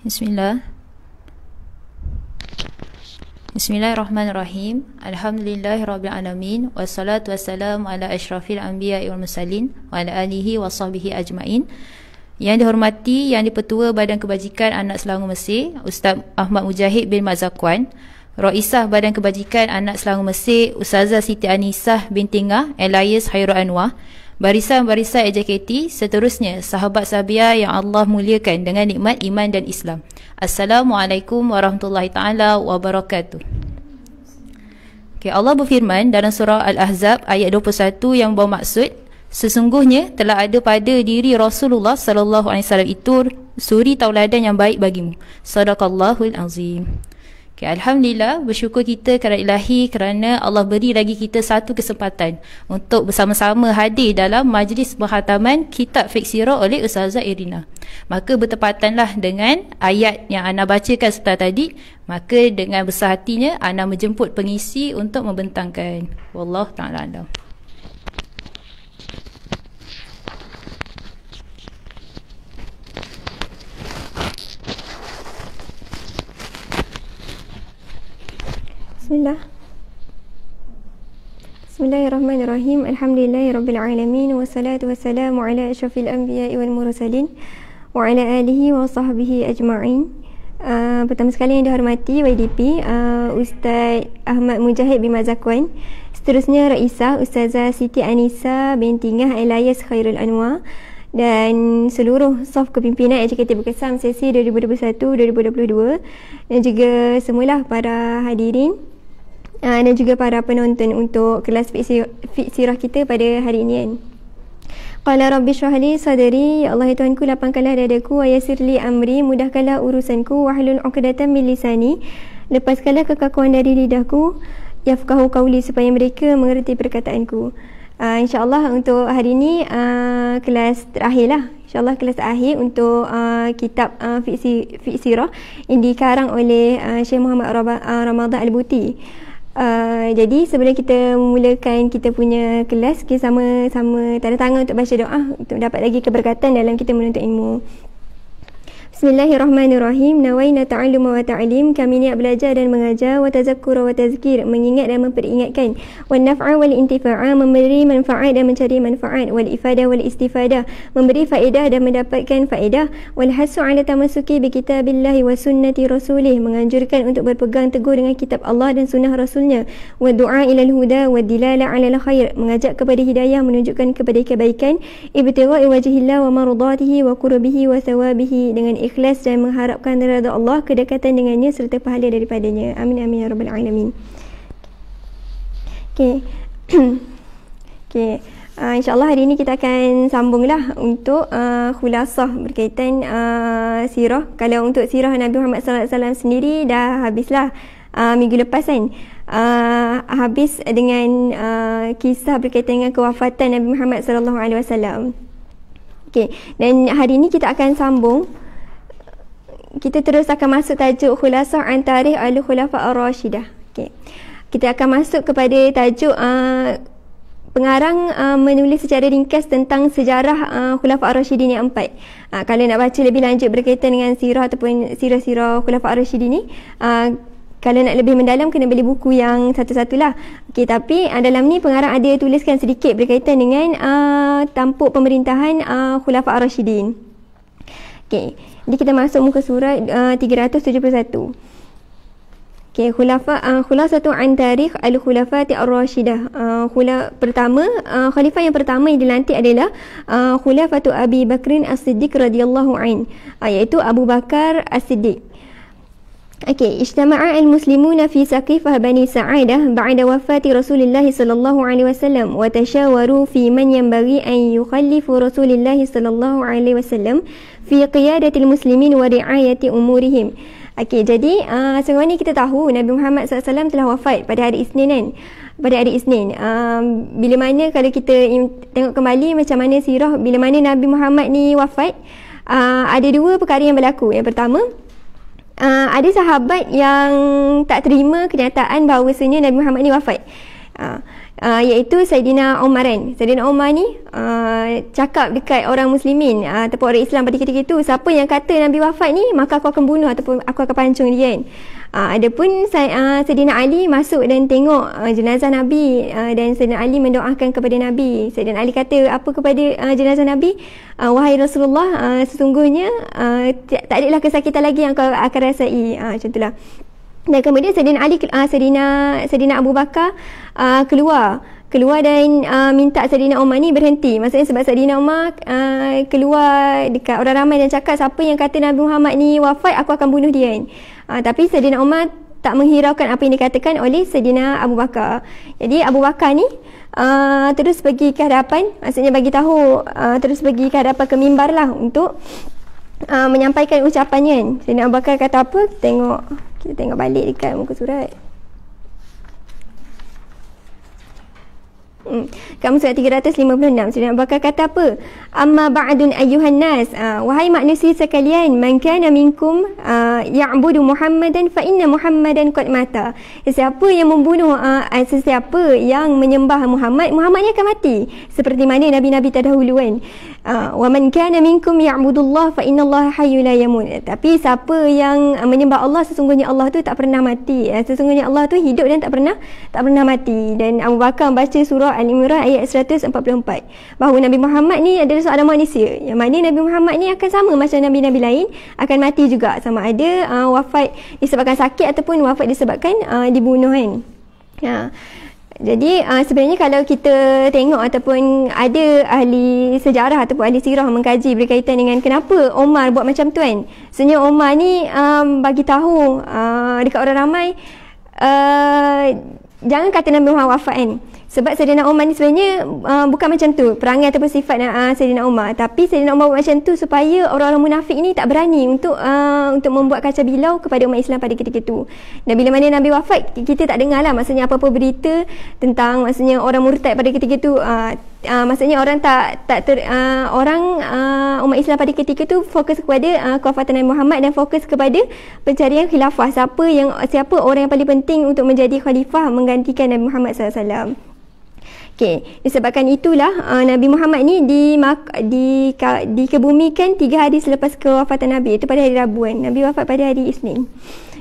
Bismillah. Bismillahirrahmanirrahim. Alhamdulillahirrabbilalamin. Wassalatu wassalamu ala asyrafil anbiya'i wal mursalin wa ala alihi wa sahbihi ajma'in. Yang dihormati Yang di-Pertua Badan Kebajikan Anak Selangor Mesir, Ustaz Ahmad Mujahid bin Mat Zakwan. Raisah Badan Kebajikan Anak Selangor Mesir, Ustazah Siti Anisah binti Ngah alias Khairul Anwar. Barisan-barisan AJKT, seterusnya sahabat Sabiah yang Allah muliakan dengan nikmat iman dan Islam. Assalamualaikum warahmatullahi taala wabarakatuh. Okay, Allah berfirman dalam surah Al-Ahzab ayat 21 yang bermaksud, sesungguhnya telah ada pada diri Rasulullah sallallahu alaihi wasallam itu suri tauladan yang baik bagimu. Sadaqallahul azim. Okay, Alhamdulillah, bersyukur kita kepada Ilahi kerana Allah beri lagi kita satu kesempatan untuk bersama-sama hadir dalam majlis penghataman kitab Fiqh Sirah oleh Ustazah Irina. Maka bertepatanlah dengan ayat yang Ana bacakan setelah tadi, maka dengan besar hatinya Ana menjemput pengisi untuk membentangkan. Wallahu ta'ala a'lam. Bismillahirrahmanirrahim. Alhamdulillahirabbil wassalatu wassalamu ala asyrafil anbiya'i wal mursalin wa ala alihi wa sahbihi ajma'in. Pertama sekali yang dihormati YDP, Ustaz Ahmad Mujahid bin Mat Zakwan. Seterusnya Raisah Ustazah Siti Anisah binti Ngah alias Khairul Anwar, dan seluruh saf kepimpinan AJKT Berkesam sesi 2021-2022, dan juga semualah para hadirin dan juga para penonton untuk kelas Fiqh Sirah kita pada hari ini kan. Qala rabbi shrah li sadri, ya Allah ya Tuhanku, lapangkanlah dadaku, wa yassirli amri, mudahkanlah urusanku, wahlul 'uqdatam min lisani, lepaskanlah kekakuan dari lidahku, yafqahu qawli, supaya mereka mengerti perkataanku. InsyaAllah untuk hari ini kelas terakhir lah. InsyaAllah kelas akhir untuk kitab Fiqh Sirah yang dikarang oleh Syekh Muhammad Ramadan Al-Buti. Jadi sebelum kita memulakan kita punya kelas, kita sama-sama tanda tangan untuk baca doa untuk dapat lagi keberkatan dalam kita menuntut ilmu. Bismillahirrahmanirrahim. Nawaina ta'alluma wa ta'lim, kami niat belajar dan mengajar, wa tazakkura wa tazkir, mengingat dan memperingatkan, wa naf'a wal intifa'a, memberi manfaat dan mencari manfaat, wal ifadah wal istifadah, memberi faedah dan mendapatkan faedah, wal hasu 'ala tamassuki bi kitabillahi wa sunnati rasulih, menganjurkan untuk berpegang teguh dengan kitab Allah dan sunnah rasulnya, wa du'a ilal huda wa dilala 'ala al khair, mengajak kepada hidayah, menunjukkan kepada kebaikan, ibtigha'i wajhillah wa mardatihi wa qurbihi wa thawabihi, dengan ikhlas dan mengharapkan redha Allah, kedekatan dengannya serta pahala daripadanya. Amin amin ya rabbal alamin. Okey. Okey. InsyaAllah hari ini kita akan sambunglah untuk khulasah berkaitan sirah. Kalau untuk sirah Nabi Muhammad sallallahu alaihi wasallam sendiri dah habislah minggu lepas kan. Habis dengan kisah berkaitan dengan kewafatan Nabi Muhammad sallallahu alaihi wasallam. Okey, dan hari ini kita akan sambung. Kita terus akan masuk tajuk khulasah an tarikh al-khulafa ar-rashidah. Okey. Kita akan masuk kepada tajuk pengarang menulis secara ringkas tentang sejarah khulafa ar-rasyidin yang 4. Kalau nak baca lebih lanjut berkaitan dengan sirah ataupun sirah-sirah khulafa ar-rasyidin ni, kalau nak lebih mendalam kena beli buku yang satu-satulah. Okey, tapi dalam ni pengarang ada tuliskan sedikit berkaitan dengan tampuk pemerintahan khulafa ar-rasyidin. Okey. Jadi kita masuk muka surat 371. Okey, khulasatu an tarikh al-khulafati ar-rashidah. Khalifah yang pertama yang dilantik adalah Khulafatu Abi Bakrin As-Siddiq radhiyallahu an, iaitu Abu Bakar As-Siddiq. Okey, ijtama'a al-muslimuna fi Saqifah Bani Sa'adah ba'da wafati Rasulillah sallallahu alaihi wasallam wa tashawaru fi man yanbaghi an yukhallifu Rasulillah sallallahu alaihi wasallam fi qiyadatil muslimin wa ri'ayati umurihim. Okey, jadi sebagaimana ni kita tahu Nabi Muhammad SAW telah wafat pada hari Isnin kan. Pada hari Isnin. Bila mana kalau kita tengok kembali macam mana sirah bila mana Nabi Muhammad ni wafat, ada dua perkara yang berlaku. Yang pertama, ada sahabat yang tak terima kenyataan bahawasanya Nabi Muhammad ni wafat. Iaitu Saidina Umar kan. Saidina Umar ni cakap dekat orang muslimin ataupun orang Islam pada ketika itu, siapa yang kata Nabi wafat ni, maka aku akan bunuh ataupun aku akan pancung dia kan. Adapun Saidina Ali masuk dan tengok jenazah Nabi, dan Saidina Ali mendoakan kepada Nabi. Saidina Ali kata apa kepada jenazah Nabi? Wahai Rasulullah, sesungguhnya tak adalah kesakitan lagi yang kau akan rasai. Macam itulah. Dan kemudian Saidina Ali, Saidina Abu Bakar keluar dan minta Saidina Umar ni berhenti. Maksudnya sebab Saidina Umar keluar dekat orang ramai dan cakap siapa yang kata Nabi Muhammad ni wafat, aku akan bunuh dia kan. Tapi Saidina Umar tak menghiraukan apa yang dikatakan oleh Saidina Abu Bakar. Jadi Abu Bakar ni terus pergi ke hadapan, maksudnya bagi tahu, terus pergi ke hadapan ke mimbar lah untuk menyampaikan ucapannya kan. Saidina Abu Bakar kata apa? Kita tengok balik dekat muka surat. Kamu surat 356. Saidina Abu Bakar kata apa? Amma ba'dun ayyuhan nas, wahai manusia sekalian, man kana minkum ya'budu Muhammadan fa inna Muhammadan qad mata. Sesiapa yang membunuh sesiapa yang menyembah Muhammad, Muhammad ni akan mati seperti mana nabi-nabi terdahulu kan. Wa man kana minkum ya'budullah fa innallaha hayyun la yamut. Tapi siapa yang menyembah Allah, sesungguhnya Allah tu tak pernah mati. Sesungguhnya Allah tu hidup dan tak pernah mati. Dan Abu Bakar baca surah Al-Imran ayat 144 bahawa Nabi Muhammad ni adalah seorang manusia, yang mana Nabi Muhammad ni akan sama macam nabi-nabi lain, akan mati juga, sama ada wafat disebabkan sakit ataupun wafat disebabkan dibunuh kan. Jadi sebenarnya kalau kita tengok ataupun ada ahli sejarah ataupun ahli sirah mengkaji berkaitan dengan kenapa Omar buat macam tu kan. Sebenarnya Omar ni bagi tahu dekat orang ramai, jangan kata Nabi Muhammad wafat kan. Sebab Saidina Umar ni sebenarnya bukan macam tu perangai ataupun sifat Saidina Umar. Tapi Saidina Umar buat macam tu supaya orang-orang munafik ni tak berani untuk membuat kacau bilau kepada umat Islam pada ketika itu. Dan bila mana Nabi wafat, kita tak dengar lah maksudnya apa-apa berita tentang maksudnya orang murtad pada ketika itu. Maksudnya orang umat Islam pada ketika itu fokus kepada kewafatan Nabi Muhammad dan fokus kepada pencarian khilafah. Siapa orang yang paling penting untuk menjadi khalifah menggantikan Nabi Muhammad SAW. Okey, disebabkan itulah Nabi Muhammad ni dikebumikan 3 hari selepas kewafatan Nabi, itu pada hari Rabu kan. Nabi wafat pada hari Isnin.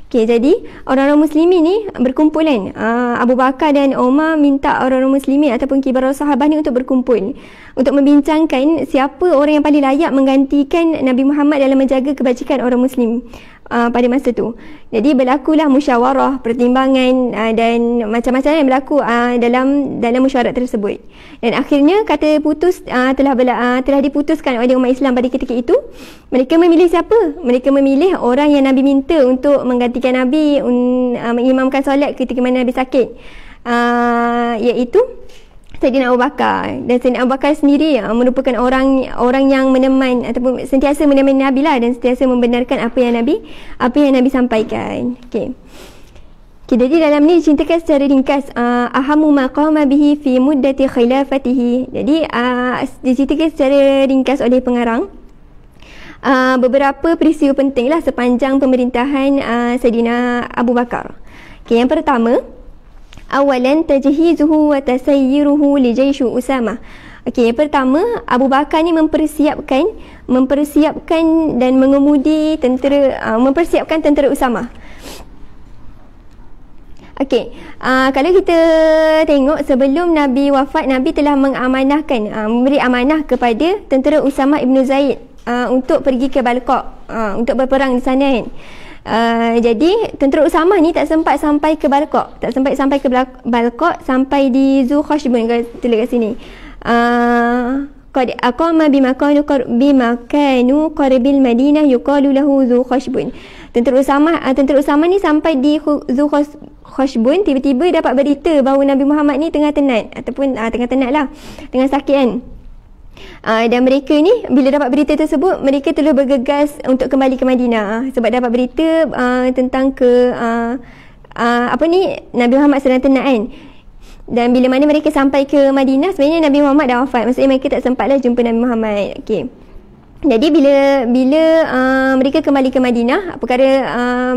Okey, jadi orang-orang muslimin ni berkumpulan. Abu Bakar dan Umar minta orang-orang muslimin ataupun kibar sahabat ni untuk berkumpul untuk membincangkan siapa orang yang paling layak menggantikan Nabi Muhammad dalam menjaga kebajikan orang muslim pada masa tu. Jadi berlakulah musyawarah, pertimbangan dan macam-macam yang berlaku dalam mesyuarat tersebut. Dan akhirnya kata putus telah diputuskan oleh umat Islam pada ketika itu. Mereka memilih siapa? Mereka memilih orang yang Nabi minta untuk menggantikan Nabi mengimamkan solat ketika mana Nabi sakit, iaitu Saidina Abu Bakar. Dan Saidina Abu Bakar sendiri merupakan orang yang menemani ataupun sentiasa menemani Nabi lah, dan sentiasa membenarkan apa yang Nabi sampaikan. Okey. Jadi dalam ni diceritakan secara ringkas ahamu maqama bihi fi muddati khilafatihi. Jadi diceritakan secara ringkas oleh pengarang beberapa peristiwa penting lah sepanjang pemerintahan Saidina Abu Bakar. Okey, yang pertama, awalan tajhizuhu wa tasayyiruhu li jaisy Usamah. Okey, yang pertama, Abu Bakar ni mempersiapkan dan mengemudi mempersiapkan tentera Usamah. Okey, kalau kita tengok sebelum Nabi wafat, Nabi telah memberi amanah kepada tentera Usamah ibn Zaid untuk pergi ke Balqa untuk berperang di sana kan. Jadi tentera Usamah ni tak sempat sampai ke Balqa, sampai di Zu Khashbun kat sini. Qad aqama bimakanu qaribil Madinah yuqalu lahu Zu Khashbun. Tentera Usamah ni sampai di Zu Khashbun, tiba-tiba dapat berita bahawa Nabi Muhammad ni tengah tenat tengah sakit kan. Dan mereka ni bila dapat berita tersebut, mereka terus bergegas untuk kembali ke Madinah sebab dapat berita tentang Nabi Muhammad sedang tenat kan. Dan bila mana mereka sampai ke Madinah, sebenarnya Nabi Muhammad dah wafat, maksudnya mereka tak sempatlah jumpa Nabi Muhammad. Okey. Jadi bila mereka kembali ke Madinah, perkara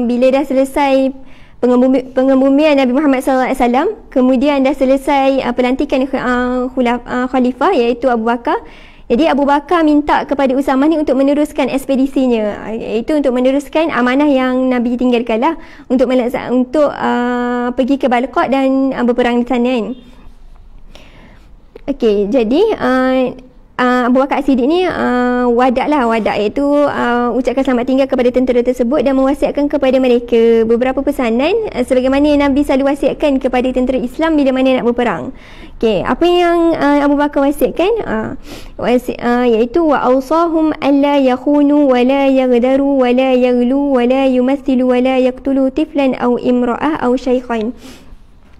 bila dah selesai pengebumian Nabi Muhammad SAW, kemudian dah selesai pelantikan khalifah iaitu Abu Bakar. Jadi Abu Bakar minta kepada Usamah ni untuk meneruskan ekspedisinya, iaitu untuk meneruskan amanah yang Nabi tinggalkan lah, untuk pergi ke Balqa dan berperang di sana kan. Okey, jadi Abu Bakar As-Siddiq ni wadak iaitu ucapkan selamat tinggal kepada tentera tersebut dan mewasiatkan kepada mereka beberapa pesanan sebagaimana yang Nabi selalu wasiatkan kepada tentera Islam bila mana nak berperang. Okey, apa yang Abu Bakar wasiatkan iaitu wa awsahum alla yakhunu wa la yaghdaru wa la yaghlu wa la yumathilu wa la yaqtulu tiflan aw imra'ah aw shaykhan.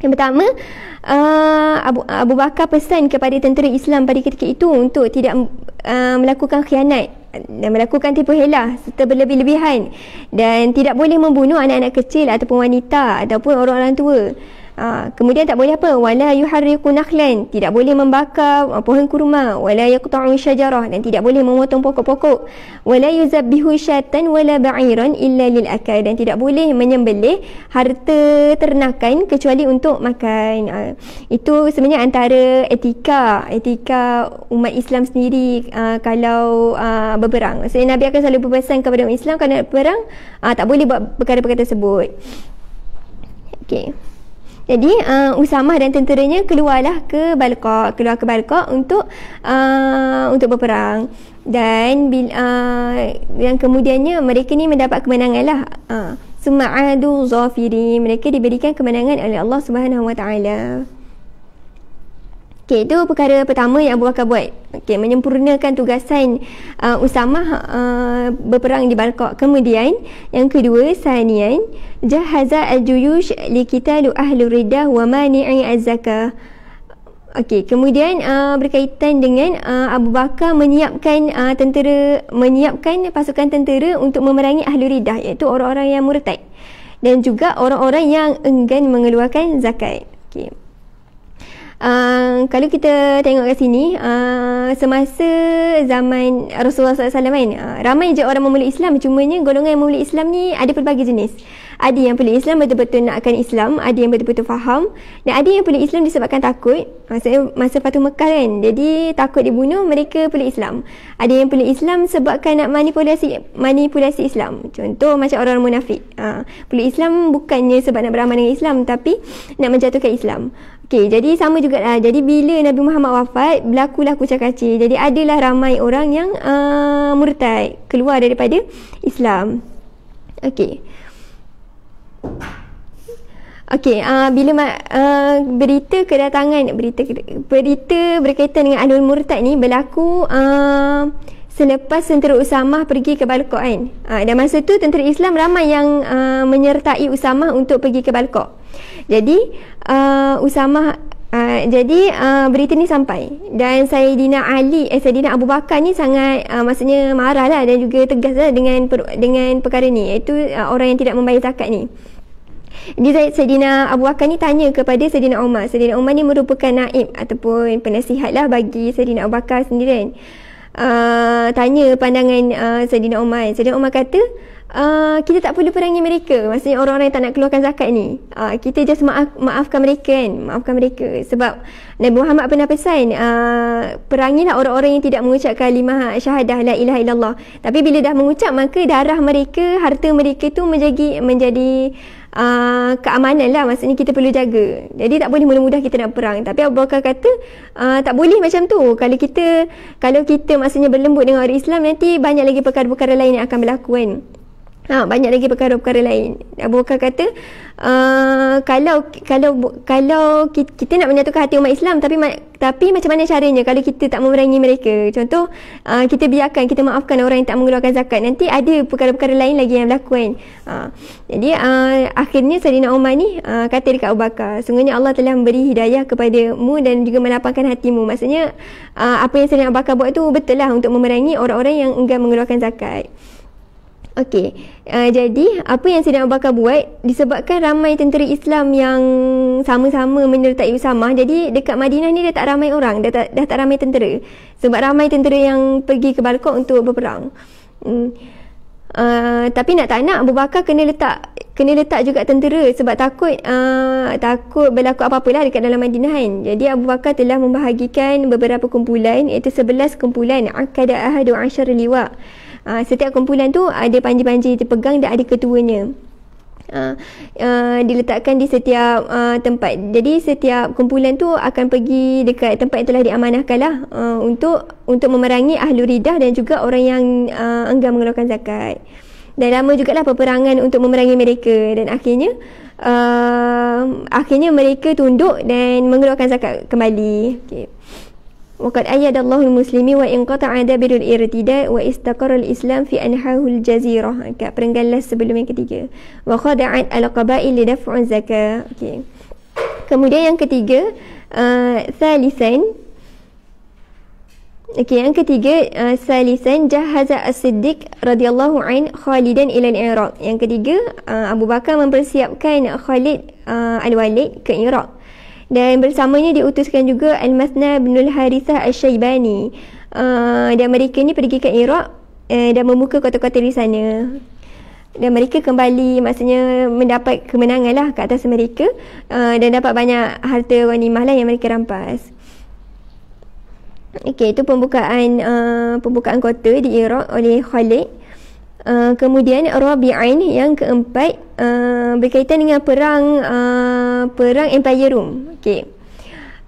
Yang pertama, Abu Bakar pesan kepada tentera Islam pada ketika itu untuk tidak melakukan khianat dan melakukan tipu helah serta berlebih-lebihan, dan tidak boleh membunuh anak-anak kecil ataupun wanita ataupun orang-orang tua. Kemudian tak boleh apa, wala yuharriqu nakhlan, tidak boleh membakar pohon kurma, wala yaqta'u syajarah, dan tidak boleh memotong pokok-pokok, wala yuzabbihu syatan wala ba'iran illa lil akal, dan tidak boleh menyembelih harta ternakan kecuali untuk makan. Itu sebenarnya antara etika umat Islam sendiri kalau berperang. Maksudnya Nabi akan selalu berpesan kepada umat Islam kalau nak berperang tak boleh buat perkara-perkara tersebut. Okey. Jadi Usamah dan tenteranya keluar ke Balqa untuk berperang, dan yang kemudiannya mereka ni mendapat kemenangan lah. Suma'adu zafiri, mereka diberikan kemenangan oleh Allah Subhanahu Wa Taala. Okey, itu perkara pertama yang Abu Bakar buat. Okey, menyempurnakan tugasan Usamah berperang di Balqa. Kemudian yang kedua, sanian jahaza al-juyush liqitalu ahli riddah wa mani'i az-zakah. Okey, kemudian berkaitan dengan Abu Bakar menyiapkan pasukan tentera untuk memerangi ahli riddah, iaitu orang-orang yang murtad dan juga orang-orang yang enggan mengeluarkan zakat. Okey. Kalau kita tengok kat sini, semasa zaman Rasulullah SAW kan, ramai je orang memeluk Islam. Cumanya golongan yang memeluk Islam ni ada pelbagai jenis. Ada yang peluk Islam betul-betul nakkan Islam, ada yang betul-betul faham, dan ada yang peluk Islam disebabkan takut. Maksudnya masa Fathu Mekah kan, jadi takut dibunuh, mereka peluk Islam. Ada yang peluk Islam sebabkan nak manipulasi Islam. Contoh macam orang munafik, peluk Islam bukannya sebab nak beramal dengan Islam, tapi nak menjatuhkan Islam. Okey, jadi sama jugalah. Jadi bila Nabi Muhammad wafat, berlakulah kucak-kacir. Jadi adalah ramai orang yang murtad, keluar daripada Islam. Okey. Bila berita berkaitan dengan Ahlul Murtad ni berlaku selepas tentera Usamah pergi ke Balqa kan. Dan masa tu tentera Islam ramai yang menyertai Usamah untuk pergi ke Balqa. Jadi berita ni sampai, dan Sayyidina Abu Bakar ni sangat maksudnya marahlah dan juga tegaslah dengan perkara ni, iaitu orang yang tidak membayar zakat ni. Jadi Sayyidina Abu Bakar ni tanya kepada Sayyidina Umar. Sayyidina Umar ni merupakan naib ataupun penasihat lah bagi Sayyidina Abu Bakar sendiri kan. Tanya pandangan Sayyidina Umar. Sayyidina Umar kata, kita tak perlu perangi mereka. Maksudnya orang-orang yang tak nak keluarkan zakat ni, kita just maafkan mereka kan. Maafkan mereka. Sebab Nabi Muhammad pernah pesan, perangilah orang-orang yang tidak mengucap kalimah syahadah la ilaha illallah. Tapi bila dah mengucap, maka darah mereka, harta mereka tu menjadi keamanan lah. Maksudnya kita perlu jaga. Jadi tak boleh mudah-mudah kita nak perang. Tapi Abu Bakar kata tak boleh macam tu. Kalau kita maksudnya berlembut dengan orang Islam, nanti banyak lagi perkara-perkara lain yang akan berlaku kan. Banyak lagi perkara-perkara lain. Abu Bakar kata kalau kita nak menyatukan hati umat Islam, tapi macam mana caranya kalau kita tak memerangi mereka? Contoh, kita biarkan, kita maafkan orang yang tak mengeluarkan zakat, nanti ada perkara-perkara lain lagi yang berlaku kan. Jadi akhirnya Sayyidina Umar ni kata dekat Abu Bakar, sungguhnya Allah telah memberi hidayah kepadamu dan juga melapangkan hatimu. Maksudnya apa yang Sayyidina Abu Bakar buat tu betul lah, untuk memerangi orang-orang yang enggan mengeluarkan zakat. Okey, jadi apa yang Sayyidina Abu Bakar buat, disebabkan ramai tentera Islam yang sama-sama menyertai Usamah, jadi dekat Madinah ni dah tak ramai orang, dah tak ramai tentera. Sebab ramai tentera yang pergi ke Balqa untuk berperang. Tapi nak tak nak, Abu Bakar kena letak kena letak juga tentera sebab takut berlaku apa-apa lah dekat dalam Madinah kan. Jadi Abu Bakar telah membahagikan beberapa kumpulan, iaitu 11 kumpulan, akada ahadu asyar liwa. Setiap kumpulan tu ada panji-panji dipegang dan ada ketuanya. Diletakkan di setiap tempat. Jadi setiap kumpulan tu akan pergi dekat tempat yang telah diamanahkan lah, untuk memerangi ahlu ridah dan juga orang yang enggan mengeluarkan zakat. Dan lama jugalah peperangan untuk memerangi mereka, dan akhirnya mereka tunduk dan mengeluarkan zakat kembali. Okay. Waqad ayyadallahu al-muslimi wa inqata'a dabirul irtida wa istaqarra al-islam fi anhahul jazirah. Kat perenggan last sebelum yang ketiga. Wa khada'at al-qaba'il li daf'u zakat. Okey. Kemudian yang ketiga, salisan jahaza as-siddiq radhiyallahu an Khalidan ila al-Iraq. Yang ketiga, Abu Bakar mempersiapkan Khalid al-Walid ke Iraq. Dan bersamanya diutuskan juga Al-Masna bin Al-Harithah Al-Syaibani. Dan mereka ni pergi ke Iraq dan membuka kota-kota di sana. Dan mereka kembali, maksudnya mendapat kemenangan lah ke atas mereka, dan dapat banyak harta ghanimah lah yang mereka rampas. Okey, itu pembukaan kota di Iraq oleh Khalid. Kemudian Rabi'an yang keempat, berkaitan dengan perang Empire Rum. Okey.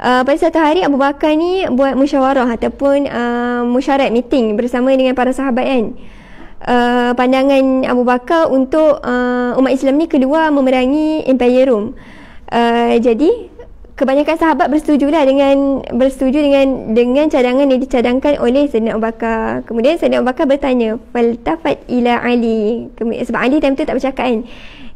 Pada satu hari Abu Bakar ni buat musyawarah ataupun musyarat meeting bersama dengan para sahabat kan. Pandangan Abu Bakar untuk umat Islam ni keluar memerangi Empire Rum. Jadi kebanyakan sahabat bersetuju dengan cadangan yang dicadangkan oleh Sayyidina Abu Bakar. Kemudian Sayyidina Abu Bakar bertanya, faltafat ila Ali. Sebab Ali time tu tak bercakap kan.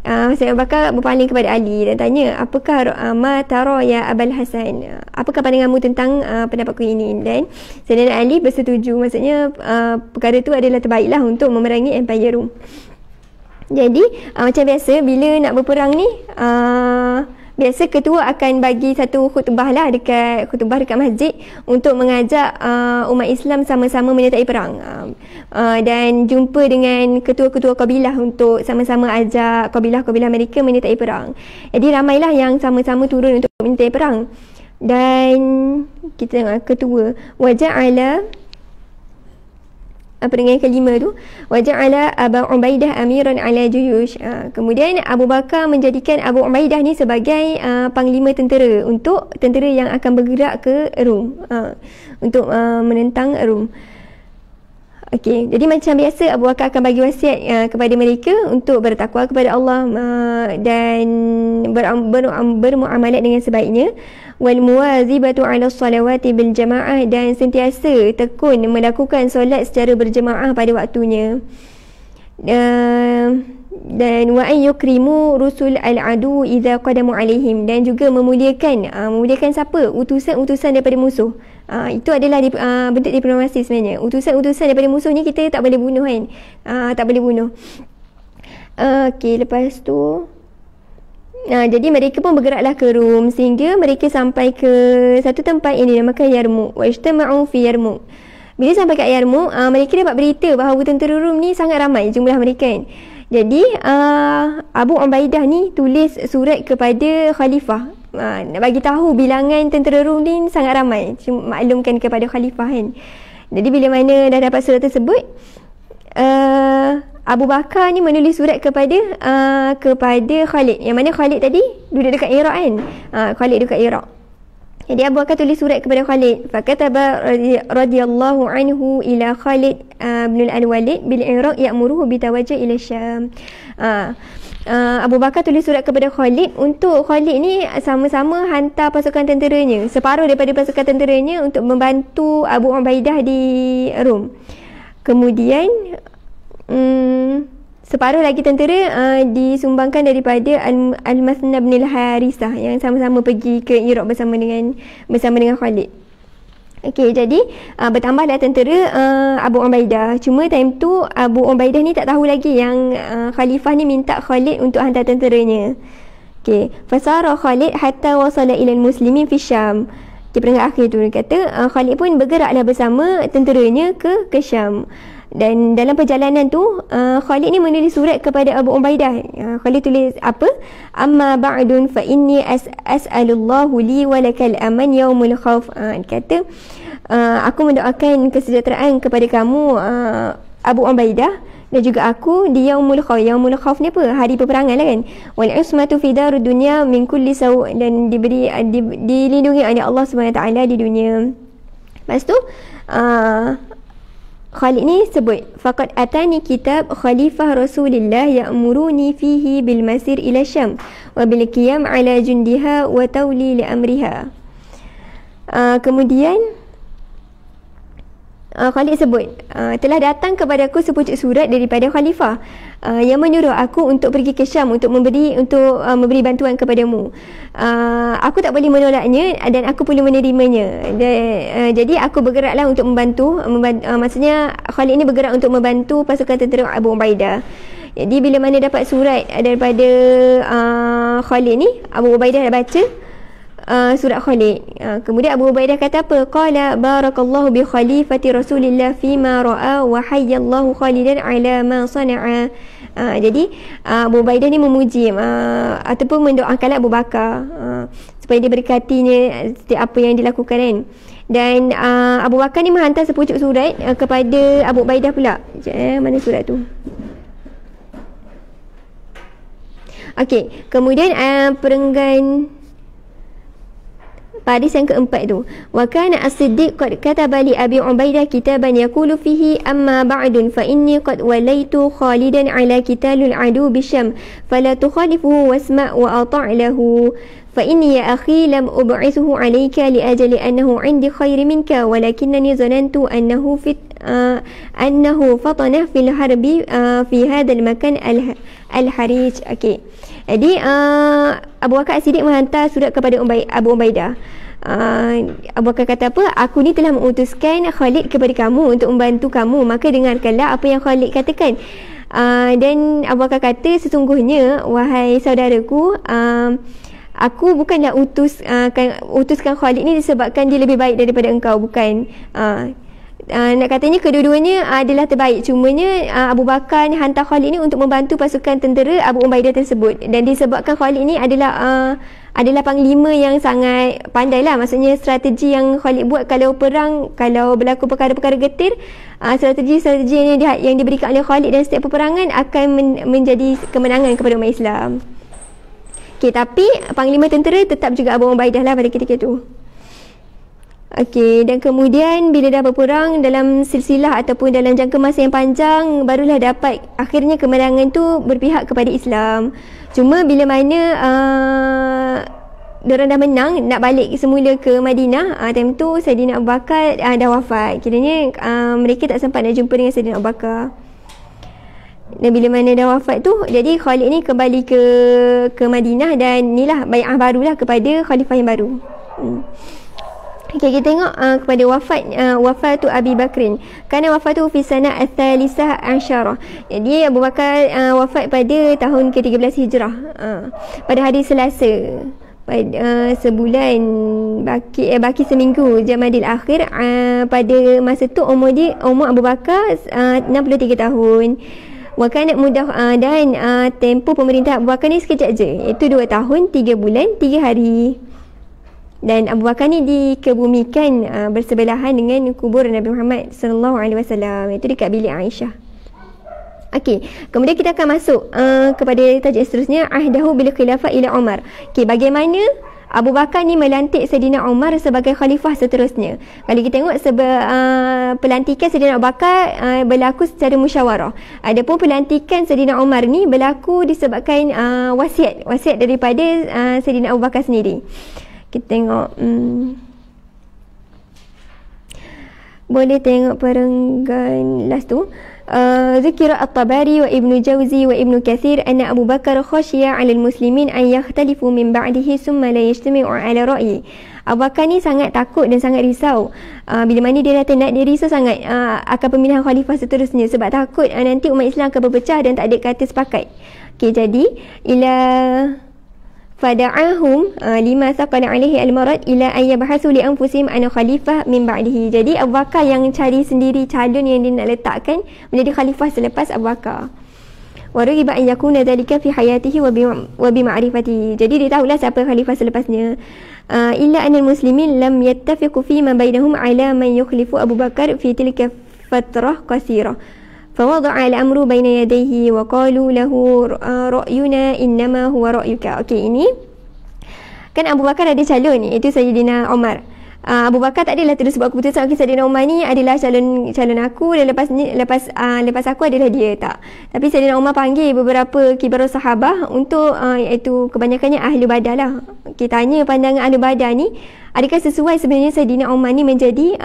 Sayyidina Abu Bakar berpaling kepada Ali dan tanya, apakah ma tara ya Abul Hasan? Apakah pandanganmu tentang pendapatku ini? Dan Sayyidina Ali bersetuju. Maksudnya perkara tu adalah terbaiklah untuk memerangi Empire Rum. Jadi macam biasa bila nak berperang ni, biasa ketua akan bagi satu khutbah dekat masjid untuk mengajak umat Islam sama-sama menyertai perang, dan jumpa dengan ketua-ketua kabilah untuk sama-sama ajak kabilah-kabilah mereka menyertai perang. Jadi ramailah yang sama-sama turun untuk menyertai perang. Dan kita tengok ketua, waja'ala dengan kelima tu, waja'ala Abu Ubaidah amiran ala juyush. Kemudian Abu Bakar menjadikan Abu Ubaidah ni sebagai panglima tentera untuk tentera yang akan bergerak ke Rum, untuk menentang Rum. Okey, jadi macam biasa Abu Bakar akan bagi wasiat kepada mereka untuk bertakwa kepada Allah, dan bermuamalat dengan sebaiknya, wal muwazibatu ala salawati bil jamaah, dan sentiasa tekun melakukan solat secara berjemaah pada waktunya. Dan wa an yukrimu rusul al-adu idza qadamu alaihim, dan juga memuliakan siapa? Utusan-utusan daripada musuh. Itu adalah bentuk diplomasi sebenarnya. Utusan-utusan daripada musuh ni kita tak boleh bunuh kan. Tak boleh bunuh. Okey, lepas tu jadi mereka pun bergeraklah ke Rum sehingga mereka sampai ke satu tempat yang dinamakan Yarmouk. Wa ijtama'u fi Yarmouk. Bila sampai kat Yarmouk, mereka dapat berita bahawa tentera Rum ni sangat ramai jumlah mereka kan. Jadi Abu Ubaidah ni tulis surat kepada khalifah, nak bagi tahu bilangan tentera Rum ni sangat ramai, maklumkan kepada khalifah kan. Jadi bila mana dah dapat surat tersebut, Abu Bakar ni menulis surat kepada Khalid, yang mana Khalid tadi duduk dekat Iraq kan. Khalid dekat Iraq. Jadi Abu Bakar tulis surat kepada Khalid. Fakataba radhiyallahu anhu ila Khalid bin al-Walid bil Iraq ya'muruhu bitawajjuh ila Syam. Abu Bakar tulis surat kepada Khalid untuk Khalid ni sama-sama hantar pasukan tenteranya, separuh daripada pasukan tenteranya untuk membantu Abu Ubaidah di Rum. Kemudian separuh lagi tentera disumbangkan daripada Al-Masna bin Al-Harithah yang sama-sama pergi ke Iraq bersama dengan Khalid. Okey, jadi bertambahlah tentera Abu Ubaidah. Cuma time tu Abu Ubaidah ni tak tahu lagi yang khalifah ni minta Khalid untuk hantar tenteranya. Okey, fasara Khalid hatta wasala ila al-muslimin fi Syam. Di perenggan akhir tu dia kata Khalid pun bergeraklah bersama tenteranya ke Syam. Dan dalam perjalanan tu Khalid ni menulis surat kepada Abu Ubaidah. Khalid tulis apa? Amma ba'dun fa inni as'alullahu li wa lakal aman yaumul khauf. Kata aku mendoakan kesejahteraan kepada kamu Abu Ubaidah dan juga aku di yaumul khauf. Yaumul khauf ni apa? Hari peperangan lah kan. Wal ismatu fi darud dunya min kulli saw, dan dilindungi oleh Allah Subhanahu taala di dunia. Lepas tu Khalid ni sebut faqad atani kitab khalifah Rasulillah ya'muruni fihi bil masir ila Syam wa bil qiyam ala jundiha wa tawli li amriha. Kemudian Khalid sebut telah datang kepadaku sepucuk surat daripada khalifah yang menyuruh aku untuk pergi ke Syam untuk memberi bantuan kepadamu. Aku tak boleh menolaknya dan aku perlu menerimanya. Jadi aku bergeraklah untuk membantu, maksudnya Khalid ni bergerak untuk membantu pasukan tentera Abu Ubaidah. Jadi bila mana dapat surat daripada Khalid ni, Abu Ubaidah dah baca surat Khalid. Kemudian Abu Ubaidah kata apa? Qala barakallahu bi khalifati Rasulillah fima ra'a wa hayyallahu Khalidan ala ma sana'a. Jadi Abu Ubaidah ni memuji ataupun mendoakanlah Abu Bakar supaya dia berkatinya setiap apa yang dilakukan kan. Dan Abu Bakar ni menghantar sepucuk surat kepada Abu Ubaidah pula. Mana surat tu? Okey, kemudian perenggan baris yang keempat tu, wa kana as-siddiq qad kataba li Abi Ubaidah kitaban yaqulu fihi amma ba'dun fa inni qad walaitu Khalidan ala qitalil adu bisyam fala tukhalifuhu wasma' wa ata' lahu fa inni ya akhi lam ub'ithuhu alayka li ajali annahu 'indi khairi minka walakinnani zanantu annahu fatana fil harbi fi hadha al-makan al-harij. Okey, jadi Abu Bakar As-Siddiq menghantar surat kepada Abu Ubaidah. Abu Bakar kata apa? Aku ni telah mengutuskan Khalid kepada kamu untuk membantu kamu, maka dengarkanlah apa yang Khalid katakan. Dan Abu Bakar kata, sesungguhnya wahai saudaraku, aku bukanlah utuskan Khalid ni disebabkan dia lebih baik daripada engkau, bukan. Nak katanya kedua-duanya adalah terbaik, cumanya Abu Bakar ni hantar Khalid ni untuk membantu pasukan tentera Abu Ubaidah tersebut, dan disebabkan Khalid ni adalah panglima yang sangat pandai lah. Maksudnya strategi yang Khalid buat kalau perang, kalau berlaku perkara-perkara getir, strategi yang diberikan oleh Khalid dan setiap peperangan akan menjadi kemenangan kepada umat Islam. Okay, tapi panglima tentera tetap juga Abu Ubaidah lah pada ketika itu. Okey, dan kemudian bila dah berperang dalam silsilah ataupun dalam jangka masa yang panjang, barulah dapat akhirnya kemenangan tu berpihak kepada Islam. Cuma bila mana diorang dah menang, nak balik semula ke Madinah, time tu Saidina Abu Bakar dah wafat. Kiranya mereka tak sempat nak jumpa dengan Saidina Abu Bakar. Dan bila mana dah wafat tu, jadi Khalid ni kembali ke Madinah, dan inilah bai'ah barulah kepada khalifah yang baru. Okay, kita tengok kepada wafatu Abi Bakrin. Kerana wafatu fi sana al-thalisah asyarah. Jadi Abu Bakar wafat pada tahun ke-13 Hijrah. Pada hari Selasa. Pada sebulan baki seminggu Jamadil Akhir. Pada masa tu umur Abu Bakar 63 tahun. Wakanat mudah dan tempoh pemerintah Abu Bakar ni sekejap je, iaitu 2 tahun 3 bulan 3 hari. Dan Abu Bakar ni dikebumikan bersebelahan dengan kubur Nabi Muhammad sallallahu alaihi wasallam, iaitu dekat bilik Aisyah. Okey, kemudian kita akan masuk kepada tajuk seterusnya, ahdahu bil khilafah ila Umar. Okey, bagaimana Abu Bakar ni melantik Saidina Umar sebagai khalifah seterusnya. Kalau kita tengok pelantikan Saidina Abu Bakar berlaku secara musyawarah. Adapun pelantikan Saidina Umar ni berlaku disebabkan wasiat daripada Saidina Abu Bakar sendiri. Kita tengok boleh tengok perenggan last tu. Zikra At-Tabari wa Ibnu Jauzi wa Ibnu Kathir anna Abu Bakar khashiya 'ala al-muslimin an yakhtalifu min ba'dihi thumma la yajtami'u 'ala ra'yi. Abu Bakar ni sangat takut dan sangat risau. Bila mana dia dah tenat, dia risau sangat akan pemilihan khalifah seterusnya, sebab takut nanti umat Islam akan berpecah dan tak ada kata sepakat. Okey, jadi fada'ahum lima saqala alaihi al-marad ila an yabhasu li anfusihim an khalifah min ba'dihi. Jadi Abu Bakar yang cari sendiri calon yang dia nak letakkan menjadi khalifah selepas Abu Bakar. Wa rughiba an yakuna dhalika fi hayatihi wa bi ma'rifatihi. Jadi dia tahulah siapa khalifah selepasnya. Illa anna al-muslimin lam yattafiqu fi ma bainahum ala man yukhlifu Abu Bakar fi tilka fatrah qasirah. فوضع الأمر بين يديه وقالوا له رأينا إنما هو رأيك. Okey, ini kan Abu Bakar ada calon ni, iaitu Sayyidina Umar. Abu Bakar tak adalah terus buat keputusan okey Sayyidina Umar ni adalah calon aku dan lepas aku adalah dia, tak. Tapi Sayyidina Umar panggil beberapa kibarul sahabah untuk iaitu kebanyakannya ahli Badar lah. Kita tanya pandangan ahli Badar ni, adakah sesuai sebenarnya Sayyidina Umar ni menjadi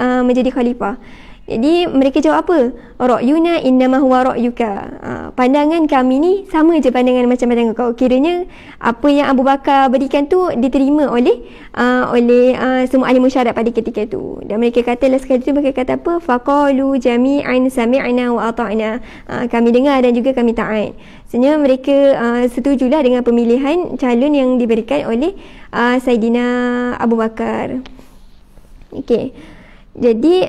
khalifah? Jadi mereka jawab apa? Ra'yuna innama huwa ra'yuka. Pandangan kami ni sama je pandangan macam pandangan kau. Kiranya apa yang Abu Bakar berikan tu diterima oleh semua ahli musyarat pada ketika itu. Dan mereka katalah sekali tu, mereka kata apa? Faqalu jami'an sami'na wa ata'na. Kami dengar dan juga kami taat. Sebenarnya mereka setujulah dengan pemilihan calon yang diberikan oleh Saidina Abu Bakar. Okey. Jadi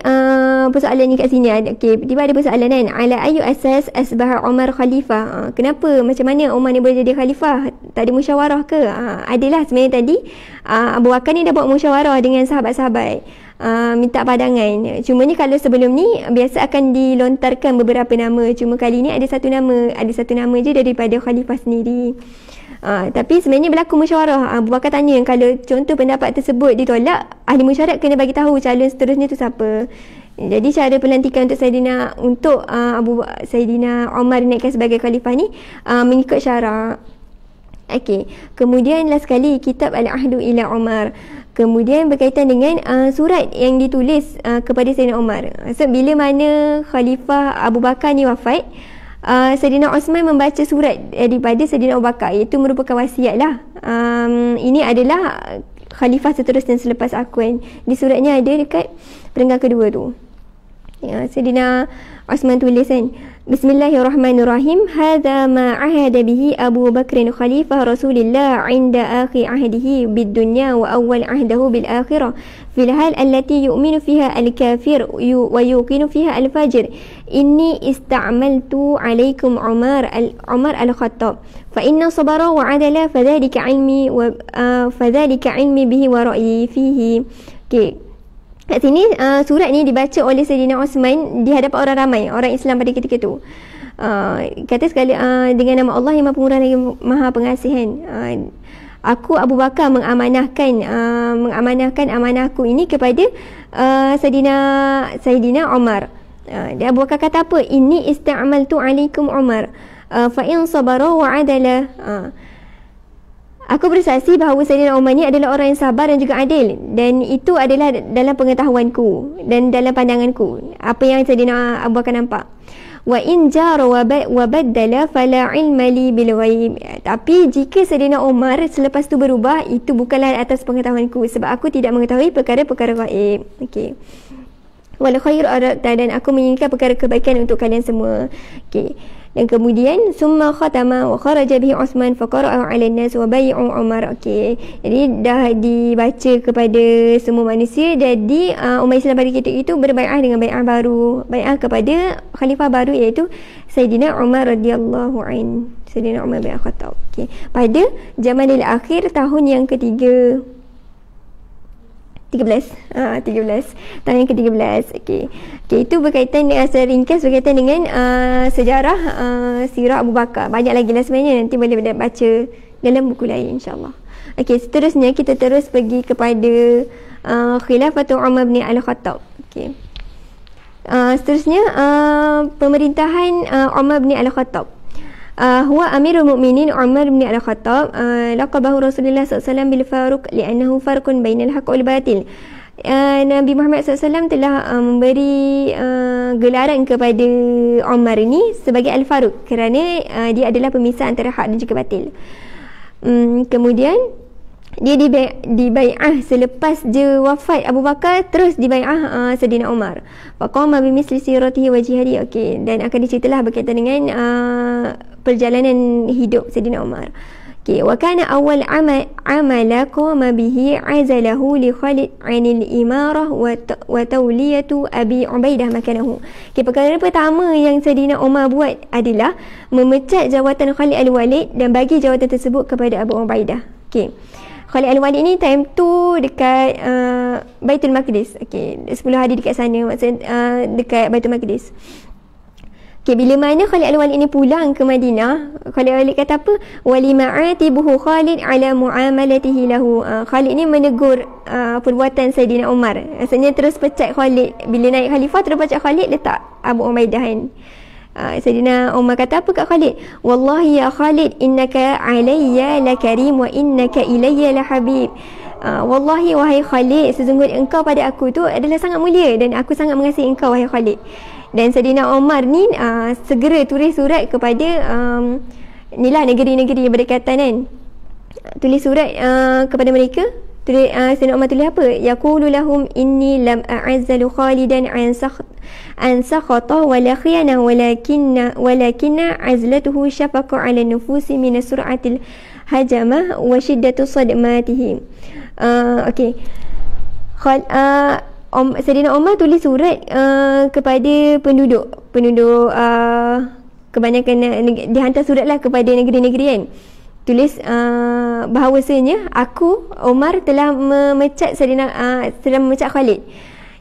persoalan ni kat sini ada. Okey, tiba ada persoalan kan. Ala ayu asas asbah Umar khalifah. Kenapa? Macam mana Umar ni boleh jadi khalifah? Tak ada musyawarah ke? Adalah sebenarnya tadi Abu Bakar ni dah buat musyawarah dengan sahabat-sahabat. Minta pandangan. Cuma ni kalau sebelum ni biasa akan dilontarkan beberapa nama. Cuma kali ni ada satu nama je daripada khalifah sendiri. Tapi sebenarnya berlaku musyawarah. Abu Bakar tanya, kalau contoh pendapat tersebut ditolak, ahli musyawarah kena bagi tahu calon seterusnya tu siapa. Jadi cara pelantikan untuk Saidina Umar dinaikkan sebagai khalifah ni mengikut syarak. Okey. Kemudian last sekali kitab Al-Ahdu ila Umar. Kemudian berkaitan dengan surat yang ditulis kepada Saidina Umar. So bila mana khalifah Abu Bakar ni wafat, Saidina Osman membaca surat daripada Saidina Abu Bakar, iaitu merupakan wasiat lah. Ini adalah khalifah seterusnya selepas aku kan. Di suratnya ada dekat perenggan kedua tu. Saidina Osman tulis kan, Bismillahirrahmanirrahim. Hadza ma ahada bihi Abu Bakr khalifah Rasulillah 'inda akhir ahdihi bid dunya wa awwal ahdahu bil akhirah fil hal allati yu'minu fiha al kafir wa yuqinu fiha al fajir. Inni ista'maltu 'alaykum Umar al-Khattab fa inna sabara wa 'adala fadhalika 'ilmi bihi wa ra'yi fihi. Okey. Kat sini surat ni dibaca oleh Sayyidina Osman di hadapan orang ramai, orang Islam pada ketika itu. Kata sekali dengan nama Allah yang Maha Pemurah lagi Maha Pengasih kan. Aku Abu Bakar mengamanahkan amanahku ini kepada Sayyidina Umar. Dan Abu Bakar kata apa? Inni ista'maltu alaikum Umar fa in sabara wa adala. Aku bersaksi bahawa Sayyidina Umar ni adalah orang yang sabar dan juga adil, dan itu adalah dalam pengetahuanku dan dalam pandanganku apa yang Sayyidina Abu Bakar nampak. Wa in jara wa baddala fala ilma li bil ghaib. Tapi jika Sayyidina Umar selepas tu berubah, itu bukanlah atas pengetahuanku, sebab aku tidak mengetahui perkara-perkara ghaib. Okey. Wal khairu aradta, dan aku menginginkan perkara kebaikan untuk kalian semua. Okey. Dan kemudian summa khatama wa kharaja bihi Uthman fa qara'ahu 'ala an-nas wa bai'u Umar. Okey. Jadi dah dibaca kepada semua manusia. Jadi umat Islam pada ketika itu berbai'ah dengan bai'ah baru, bai'ah kepada khalifah baru, iaitu Sayyidina Umar radhiyallahu anhu. Sayyidina Umar bin Khattab. Okey. Pada Jamadil Akhir tahun yang ketiga 13 tahun yang ke-13. Okey, itu berkaitan dengan secara ringkas berkaitan dengan sejarah sirah Abu Bakar. Banyak lagi lah sebenarnya, nanti boleh baca dalam buku lain insya-Allah. Okey, seterusnya kita terus pergi kepada Khilafatul Umar bin Al-Khattab. Okey. Seterusnya pemerintahan Umar bin Al-Khattab. Huwa Amirul Mukminin Umar bin Al-Khattab, laqabahu Rasulullah SAW bil Faruq li'annahu farqun bainal haqq wal batil. Nabi Muhammad SAW telah memberi gelaran kepada Umar ini sebagai Al-Faruq kerana dia adalah pemisah antara hak dan juga batil. Kemudian dia dibai'ah selepas dia wafat Abu Bakar, terus dibai'ah Sayyidina Umar. Faqama bimisli siratihi wa jihadi. Okey, dan akan diceritalah berkaitan dengan perjalanan hidup Sayyidina Umar. Okay, wa kana awal amala qama bihi azalahu li Khalid 'anil imarah wa tawliyatu Abi Ubaidah makanahu. Okay, perkara pertama yang Saidina Umar buat adalah memecat jawatan Khalid Al-Walid dan bagi jawatan tersebut kepada Abu Ubaidah. Okay, Khalid Al-Walid ni time tu dekat Baitul Maqdis. Okay, 10 hari dekat sana, maksudnya dekat Baitul Maqdis. Okay, bila mana Khalid Al-Walid ni pulang ke Madinah, Khalid Al-Walid kata apa? Walima'atibuhu Khalid ala mu'amalatihi lahu. Khalid ni menegur perbuatan Saidina Umar. Maksudnya terus pecat Khalid. Bila naik khalifah terus pecat Khalid, letak Abu Ubaidah kan. Saidina Umar kata apa kat Khalid? Wallahi ya Khalid, innaka alayya la karim wa innaka ilayya la habib. Wallahi wahai Khalid, sesungguhnya engkau pada aku tu adalah sangat mulia dan aku sangat mengasihi engkau wahai Khalid. Dan Saidina Umar ni segera tulis surat kepada inilah negeri-negeri yang berdekatan kan. Tulis surat kepada mereka. Saidina Umar tulis apa? Yaqulu lahum inni lam a'azzalu Khalidan an sakhata wa la khiyana walakinna azlatuhu syafaqa 'ala nufusi min sur'atil hajamah wa shiddatu sadmatihi. Okey. Saidina Umar tulis surat kepada penduduk kebanyakan dihantar suratlah kepada negeri-negeri kan. Tulis bahawasanya aku Umar telah memecat Khalid.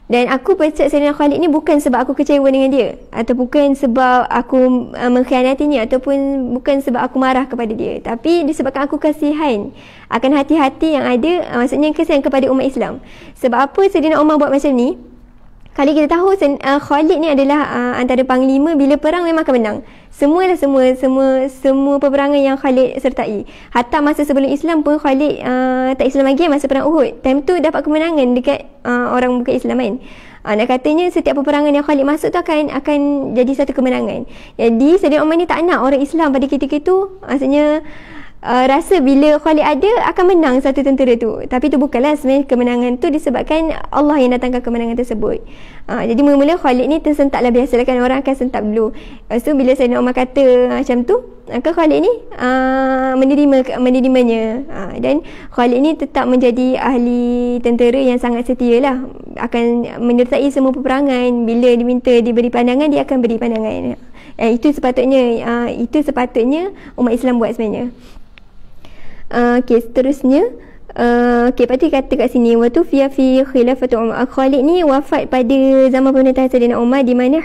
Dan aku pecat Saidina Khalid ni bukan sebab aku kecewa dengan dia, atau bukan sebab aku mengkhianatinya, ataupun bukan sebab aku marah kepada dia, tapi disebabkan aku kasihan akan hati-hati yang ada, maksudnya kasihan kepada umat Islam. Sebab apa Saidina Umar buat macam ni? Kali kita tahu Khalid ni adalah antara panglima, bila perang memang akan menang. Semua peperangan yang Khalid sertai. Hatta masa sebelum Islam pun Khalid tak Islam lagi, masa perang Uhud. Time tu dapat kemenangan dekat orang bukan Islam kan. Nak katanya setiap peperangan yang Khalid masuk tu akan jadi satu kemenangan. Jadi Saidina Umar ni tak nak orang Islam pada ketika itu, maksudnya rasa bila Khalid ada akan menang satu tentera tu. Tapi tu bukanlah sebenarnya kemenangan tu disebabkan Allah yang datangkan kemenangan tersebut. Jadi mula-mula Khalid ni tersentaklah, biasalah kan orang akan sentak dulu. Lepas tu bila Saidina Umar kata macam tu, maka Khalid ni menerimanya. Dan Khalid ni tetap menjadi ahli tentera yang sangat setia lah, akan menyertai semua peperangan. Bila diminta diberi pandangan, dia akan beri pandangan. Itu sepatutnya umat Islam buat sebenarnya. Okey, seterusnya lepas tu kata kat sini wa tufiya fi khilafati Umar. Khalid ni wafat pada zaman pemerintahan Saidina Umar, di mana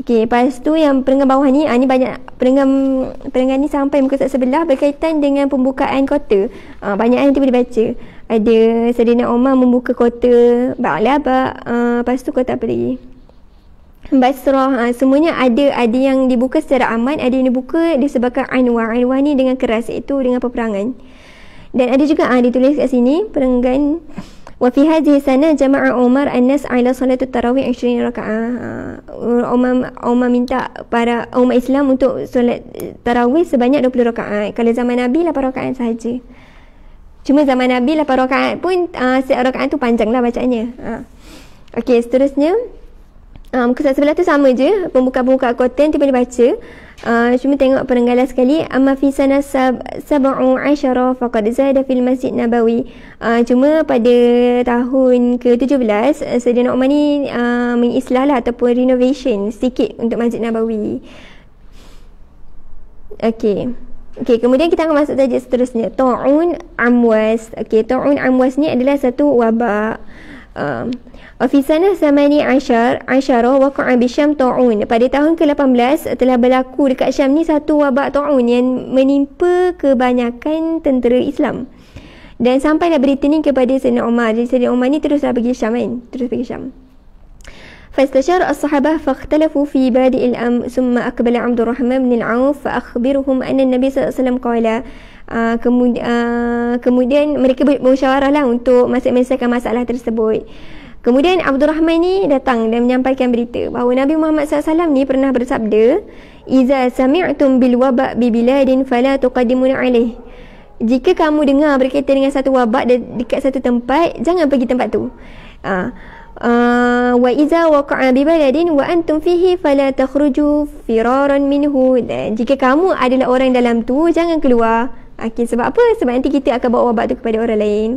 Okey, lepas tu yang perenggan bawah ni, ni banyak perenggan ni sampai muka surat sebelah berkaitan dengan pembukaan kota. Banyak yang nanti boleh baca. Ada Saidina Umar membuka kota Ba'laba, lepas tu kota apa lagi? Basrah. Semuanya ada yang dibuka secara aman, ada yang dibuka disebabkan anwar ni dengan keras, iaitu dengan peperangan. Dan ada juga ditulis kat sini perenggan wa fi hadhihi sana jama'a Umar an-nas ala salatut tarawih 20 rakaat. Umar minta para umat Islam untuk solat tarawih sebanyak 20 rakaat. Kalau zaman Nabi 8 rakaat sahaja. Cuma zaman Nabi 8 rakaat pun setiap rakaat tu panjanglah bacaannya. Okey, seterusnya muka surat sebelah tu sama je, pembuka kota nanti boleh baca. Cuma tengok perenggalan sekali. Amma fi sana 17 faqad zada fil Masjid Nabawi. Cuma pada tahun ke-17 Saidina Umar ni mengislah lah, ataupun renovation sikit untuk Masjid Nabawi. Okey, kemudian kita akan masuk tajuk seterusnya, Ta'un Amwas. Okey, Ta'un Amwas ni adalah satu wabak. Fi sanah 18 waqa'a bi Syam ta'un. Pada tahun ke-18 telah berlaku dekat Syam ni satu wabak ta'un yang menimpa kebanyakan tentera Islam. Dan sampailah berita ni kepada Saidina Umar. Jadi Saidina Umar ni teruslah pergi Syam kan. Fastashara as-sahabah fakhtalafu fi badi'il summa aqbala Abdurrahman bin Auf fa akhbiruhum anna Nabi sallallahu alaihi wasallam qala. Kemudian mereka bermusyawarah lah untuk menyelesaikan masalah tersebut. Kemudian Abdurrahman ni datang dan menyampaikan berita bahawa Nabi Muhammad SAW ni pernah bersabda, "Iza sami'tum bil waba' bi biladin fala tuqaddimuna alaih." Jika kamu dengar berkaitan dengan satu wabak dekat satu tempat, jangan pergi tempat tu. Wa iza waqa'a bi baladin wa antum fihi fala takhruju firaran minhu. Dan jika kamu adalah orang dalam tu, jangan keluar. Okey, sebab apa? Sebab nanti kita akan bawa wabak tu kepada orang lain.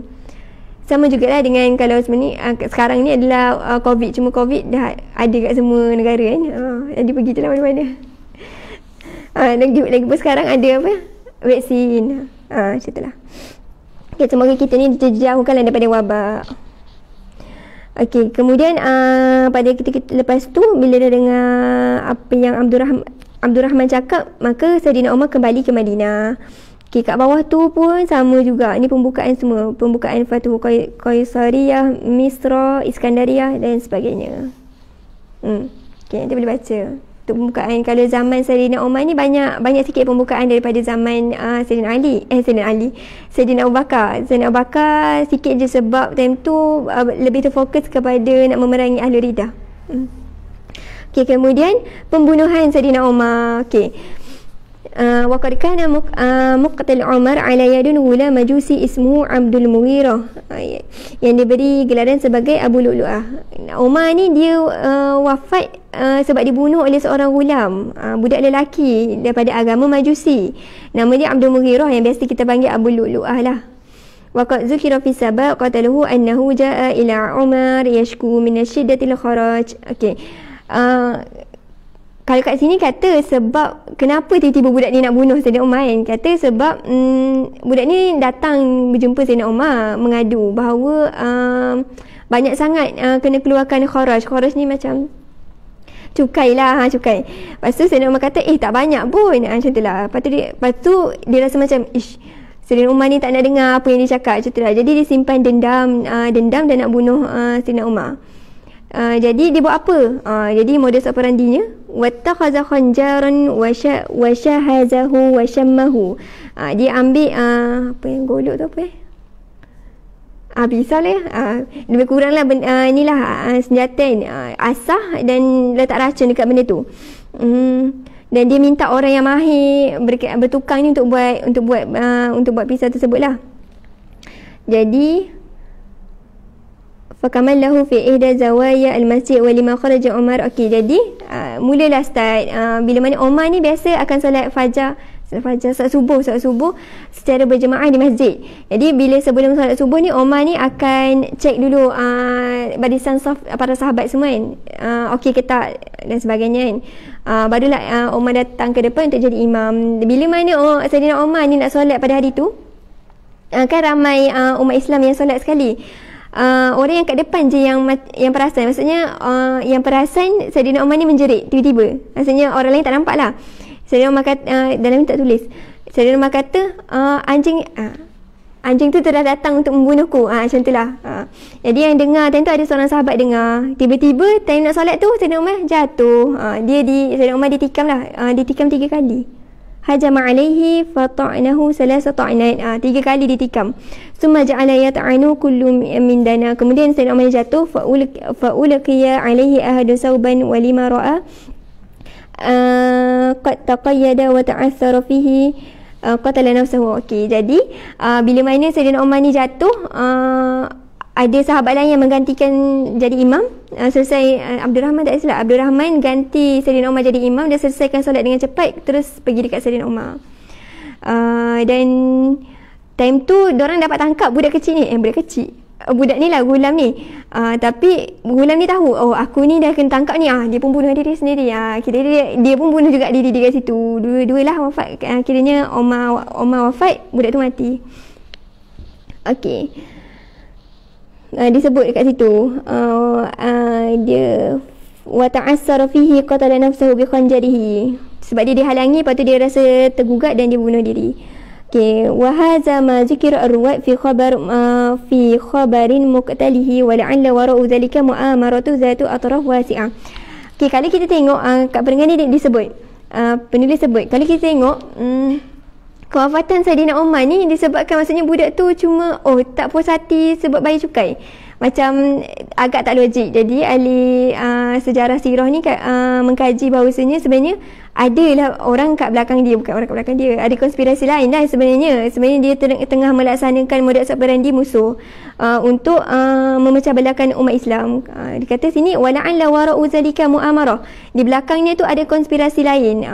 Sama jugalah dengan kalau sekarang ni adalah COVID. Cuma COVID dah ada kat semua negara kan. Jadi pergi je lah mana-mana. Lagi pun sekarang ada apa? Vaksin. Macam tu lah. Okay, semoga kita ni dijauhkanlah daripada wabak. Okey, kemudian pada ketika lepas tu, bila dah dengar apa yang Abdul Rahman cakap, maka Saidina Umar kembali ke Madinah. Okey, kat bawah tu pun sama juga. Ni pembukaan semua. Pembukaan Fatuh Qaisariyah, Misra, Iskandariyah dan sebagainya. Okey, nanti boleh baca. Untuk pembukaan, kalau zaman Saidina Umar ni banyak sikit pembukaan daripada zaman Saidina Abu Bakar. Saidina Abu Bakar sikit je sebab time tu lebih terfokus kepada nak memerangi Ahli Riddah. Okey, kemudian pembunuhan Saidina Umar. Okey. Wa qad kana muqtal Umar ala yadun ghulam majusi ismuhu Abdul Mughirah, yang diberi gelaran sebagai Abu Lu'lu'ah. Umar ni dia wafat sebab dibunuh oleh seorang ghulam, budak lelaki daripada agama Majusi. Nama dia Abdul Mughirah, yang biasa kita panggil Abu Lu'lu'ah lah. Wa qad zukira fi sabaq qataluhu annahu jaa ila Umar yashku min shiddatil kharaj. Okey. Kalau kat sini kata sebab kenapa tiba-tiba budak ni nak bunuh Saidina Umar kan? Kata sebab budak ni datang berjumpa Saidina Umar mengadu bahawa banyak sangat kena keluarkan kharaj. Kharaj ni macam cukai lah, cukai. Lepas tu Saidina Umar kata tak banyak pun, macam tu lah. Lepas tu dia rasa macam Saidina Umar ni tak nak dengar apa yang dia cakap, macam tu lah. Jadi dia simpan dendam dan nak bunuh Saidina Umar. Jadi dia buat apa? Jadi modus operandinya, wattakhadha khanjaran wa shahazahu wa shammahu. Dia ambil apa yang golok tu apa pisau lah. Lebih kurang lah inilah senjata ni, asah, dan letak racun dekat benda tu. Dan dia minta orang yang mahir bertukang ni untuk buat pisau tersebut lah. Jadi fakamallahu fi ihda zawaya al-masjid wa lima kharaja Umar. Okey, jadi mulalah start bila mana Umar ni biasa akan solat fajar, solat subuh secara berjemaah di masjid. Jadi bila sebelum solat subuh ni, Umar ni akan cek dulu barisan saf para sahabat semua kan, okey ke tak dan sebagainya kan. Barulah Umar datang ke depan untuk jadi imam. Bila mana Saidina Umar ni nak solat pada hari tu, kan ramai umat Islam yang solat sekali. Orang yang kat depan je yang perasan. Maksudnya yang perasan Saidina Umar ni menjerit tiba-tiba. Maksudnya orang lain tak nampak lah. Saidina Umar kata, dalam ni tak tulis, Saidina Umar kata anjing tu telah datang untuk membunuhku. Macam tu lah. Jadi yang dengar time tu, ada seorang sahabat dengar. Tiba-tiba time nak solat tu, Saidina Umar jatuh. Saidina Umar ditikam lah. Ditikam 3 kali. Hajama alaihi fata'nahu salasa ta'nat. 3 kali ditikam. Summa ja'ala yata'anu kullu min dana. Kemudian Saidina Umar jatuh, fa'ulqiya alaihi ahadu sauban wa lima ra'a qad taqayyada wa ta'athara fihi qatala nafsahu. Okey, jadi bila mana Saidina Umar ni jatuh, ada sahabat lain yang menggantikan jadi imam. Selesai Abdul Rahman, tak silap, Abdul Rahman ganti Saidina Umar jadi imam. Dia selesaikan solat dengan cepat, terus pergi dekat Saidina Umar. Dan time tu diorang dapat tangkap budak kecil ni. Budak ni lah, gulam ni. Tapi gulam ni tahu, aku ni dah kena tangkap ni. Dia pun bunuh diri sendiri. Kira dia pun bunuh juga diri dia kat situ. Dua-dualah wafat. Kiranya Umar wafat, budak tu mati. Okey. Disebut dekat situ dia wa ta'assara fihi qatala nafsahu bi khanjarihi, sebab dia dihalangi, lepas tu dia rasa tergugat dan dia bunuh diri. Okey, wa hadza ma zikra ar-ruwat fi khabarin muqtalihi wa la'alla wara'u dhalika mu'amaratu zatu atraf wasi'ah. Okey, kalau kita tengok kat peringkat ni disebut, penulis sebut, kalau kita tengok kewafatan Saidina Umar ni disebabkan maksudnya budak tu cuma tak puas hati sebab bayar cukai. Macam agak tak logik. Jadi ahli sejarah sirah ni mengkaji bahawasanya sebenarnya adalah orang kat belakang dia, bukan orang kat belakang dia, ada konspirasi lain dah sebenarnya dia tengah melaksanakan modus operandi musuh untuk memecah belahkan umat Islam. Dia kata sini wala'alla wara'u zalika mu'amarah, di belakangnya tu ada konspirasi lain.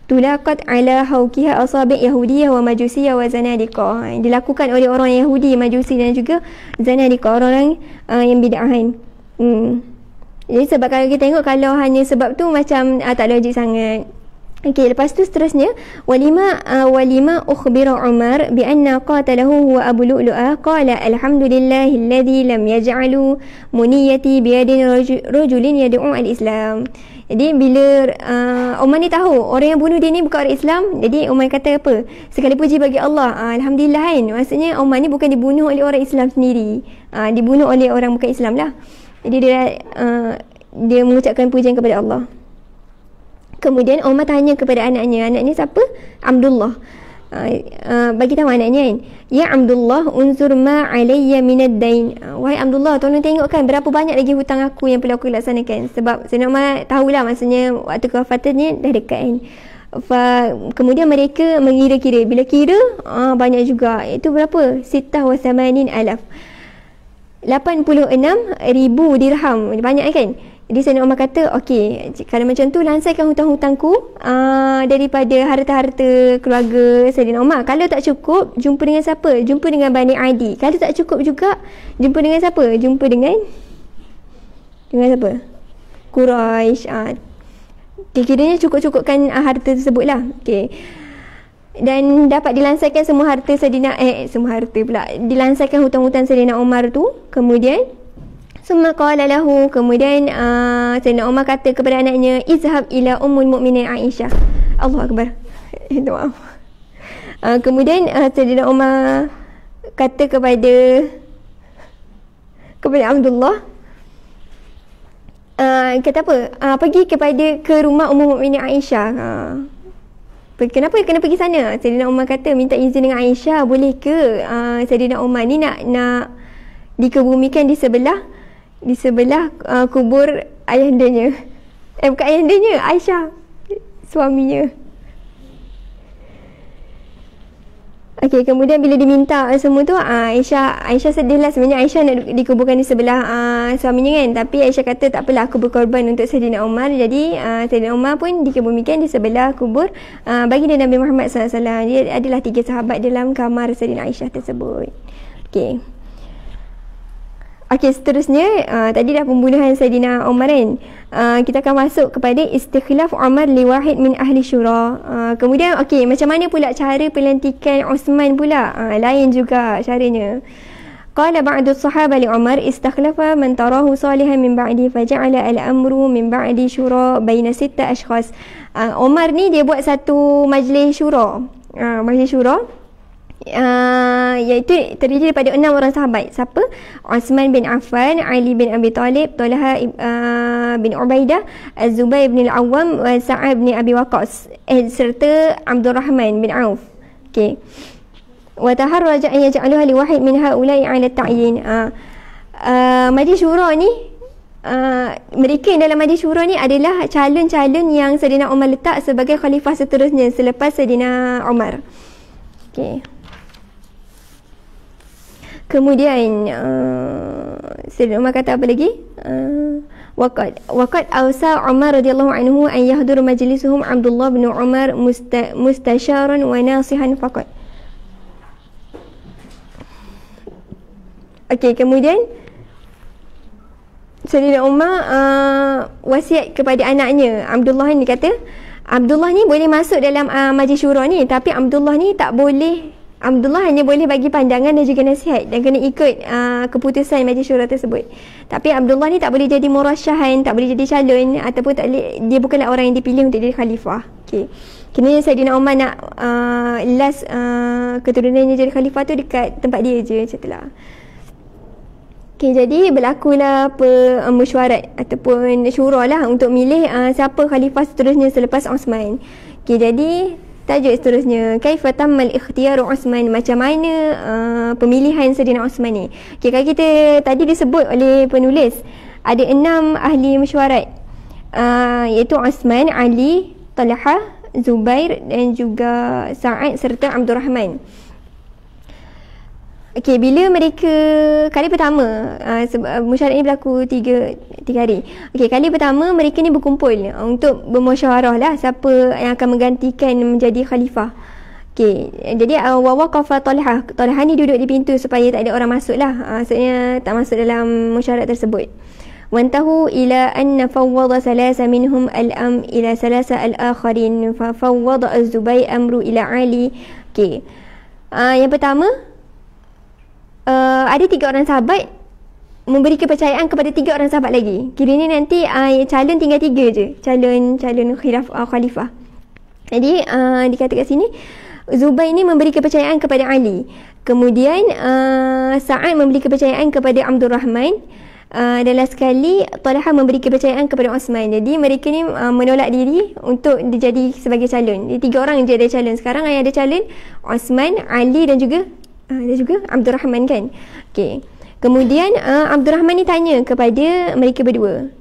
Tulaqat ala hauqiha asabi' yahudiyah wa majusiyah wa zanadiqah, dilakukan oleh orang Yahudi, Majusi dan juga zanadiqah, orang yang bid'ahan. Jadi sebab kalau kita tengok, kalau hanya sebab tu macam tak logik sangat. Okey, lepas tu seterusnya walima ukhbira Umar bi anna qatalahu huwa Abu Lu'lu'ah qala alhamdulillahilladzi lam yaj'alu muniyati bi yadin rajulin yad'u al-Islam. Jadi bila Umar ni tahu orang yang bunuh dia ni bukan orang Islam, jadi Umar kata apa? Segala puji bagi Allah. Alhamdulillah kan. Maksudnya Umar ni bukan dibunuh oleh orang Islam sendiri. Dibunuh oleh orang bukan Islam lah. Jadi dia mengucapkan pujian kepada Allah. Kemudian Umar tanya kepada anaknya siapa? Abdullah. Bagi tahu anaknya kan, ya Abdullah unzur ma alayya minad dain. Wahai Abdullah, tolong tengokkan berapa banyak lagi hutang aku yang perlu aku laksanakan. Sebab Sayyidina Umar tahulah maksudnya waktu kewafatannya dah dekat kan. Kemudian mereka mengira-kira, bila kira banyak juga. Itu berapa? 86,000, 86,000 dirham. Banyak kan? Jadi Sayyidina Umar kata, okey, kalau macam tu lansaikan hutang-hutangku daripada harta-harta keluarga Sayyidina Umar. Kalau tak cukup, jumpa dengan siapa? Jumpa dengan Bani Adi. Kalau tak cukup juga, jumpa dengan siapa? Jumpa dengan siapa? Quraisy. Kiranya cukup-cukupkan harta tersebut lah. Okey. Dan dapat dilansaikan semua harta dilansaikan hutang-hutang Sayyidina Umar tu. Kemudian summa qala lahu, kemudian Sayyidina Umar kata kepada anaknya, izhab ila ummul mukminin Aisyah. Allahu akbar. Itu maaf. Kemudian Sayyidina Umar kata kepada Abdullah, kata apa? Pergi ke rumah ummul mukminin Aisyah. Kenapa kena pergi sana? Sayyidina Umar kata, minta izin dengan Aisyah, boleh ke Sayyidina Umar ni nak dikebumikan di sebelah kubur ayahandanya. Bukan ayahandanya, Aisyah, suaminya. Okey, kemudian bila diminta semua tu, Aisyah sedih lah. Sebenarnya Aisyah nak dikuburkan di sebelah suaminya kan. Tapi Aisyah kata tak apalah, aku berkorban untuk Sayyidina Umar. Jadi Sayyidina Umar pun dikebumikan di sebelah kubur baginda Nabi Muhammad SAW. Dia adalah 3 sahabat dalam kamar Sayyidina Aisyah tersebut. Okey, seterusnya tadi dah pembunuhan Sayyidina Umar kan. Kita akan masuk kepada istikhlaf Umar li wahid min ahli syura. Kemudian macam mana pula cara pelantikan Uthman pula? Lain juga caranya. Qala ba'du sahabah li Umar istakhlafa man tarahu salihan min ba'di faja'ala al-amru min ba'di syura baina 6 ashkhas. Umar ni dia buat satu majlis syura. Majlis syura iaitu terdiri daripada 6 orang sahabat. Siapa? Uthman bin Affan, Ali bin Abi Talib, Talha bin Ubaidah, Az-Zubair bin Al-Awwam, Sa'ad bin Abi Waqqas, serta Abdul Rahman bin Auf. Wa taharraja an yaj'aluha li wahid min haula'i 'ala ta'yin. Majlis syura ni, mereka yang dalam majlis syura ni adalah calon-calon yang Sayyidina Umar letak sebagai khalifah seterusnya selepas Sayyidina Umar. Kemudian Sayyidina Umar kata apa lagi? Waqad awsa Umar radhiyallahu anhu an yahdur majlisuhum Abdullah bin Umar mustasyaran wa nasihan faqat. Kemudian Sayyidina Umar wasiat kepada anaknya Abdullah ni, kata Abdullah ni boleh masuk dalam majlis syura ni, tapi Abdullah ni tak boleh. Abdullah hanya boleh bagi pandangan dan juga nasihat dan kena ikut keputusan majlis syura tersebut. Tapi Abdullah ni tak boleh jadi murasyahan, tak boleh jadi calon, ataupun tak boleh, dia bukanlah orang yang dipilih untuk jadi khalifah. Kena Sayyidina Umar nak last keturunannya jadi khalifah tu dekat tempat dia je macam tu lah. Jadi berlakulah mesyuarat ataupun syura lah untuk milih siapa khalifah seterusnya selepas Uthman. Jadi tajuk seterusnya, kaifa tammal ikhtiyaru Uthman, macam mana pemilihan Sayyidina Uthman ni. Kalau kita tadi disebut oleh penulis ada 6 ahli mesyuarat, iaitu Uthman, Ali, Talha, Zubair dan juga Sa'ad serta Abdul Rahman. Okey, bila mereka kali pertama, musyawarah ini berlaku 3 hari. Okey, kali pertama mereka ni berkumpul untuk bermusyawarah lah siapa yang akan menggantikan menjadi khalifah. Okey, jadi waqafa Talha. Talha ni duduk di pintu supaya tak ada orang masuk lah. Maksudnya tak masuk dalam musyawarah tersebut. Wantahu ila anna fawwada salasa minhum al-am ila salasa al-akharin fa fawwada az-Zubair amru ila Ali. Okey. Yang pertama, ada 3 orang sahabat memberi kepercayaan kepada 3 orang sahabat lagi. Kiranya nanti calon tinggal 3 je, calon khalifah. Jadi dikata kat sini Zubair ni memberi kepercayaan kepada Ali. Kemudian Sa'ad memberi kepercayaan kepada Abdul Rahman. Dan last sekali Talha memberi kepercayaan kepada Osman. Jadi mereka ni menolak diri untuk dijadi sebagai calon. Jadi 3 orang je ada calon. Sekarang yang ada calon Osman, Ali dan juga Abdul Rahman kan. Okey. Kemudian Abdul Rahman ni tanya kepada mereka berdua,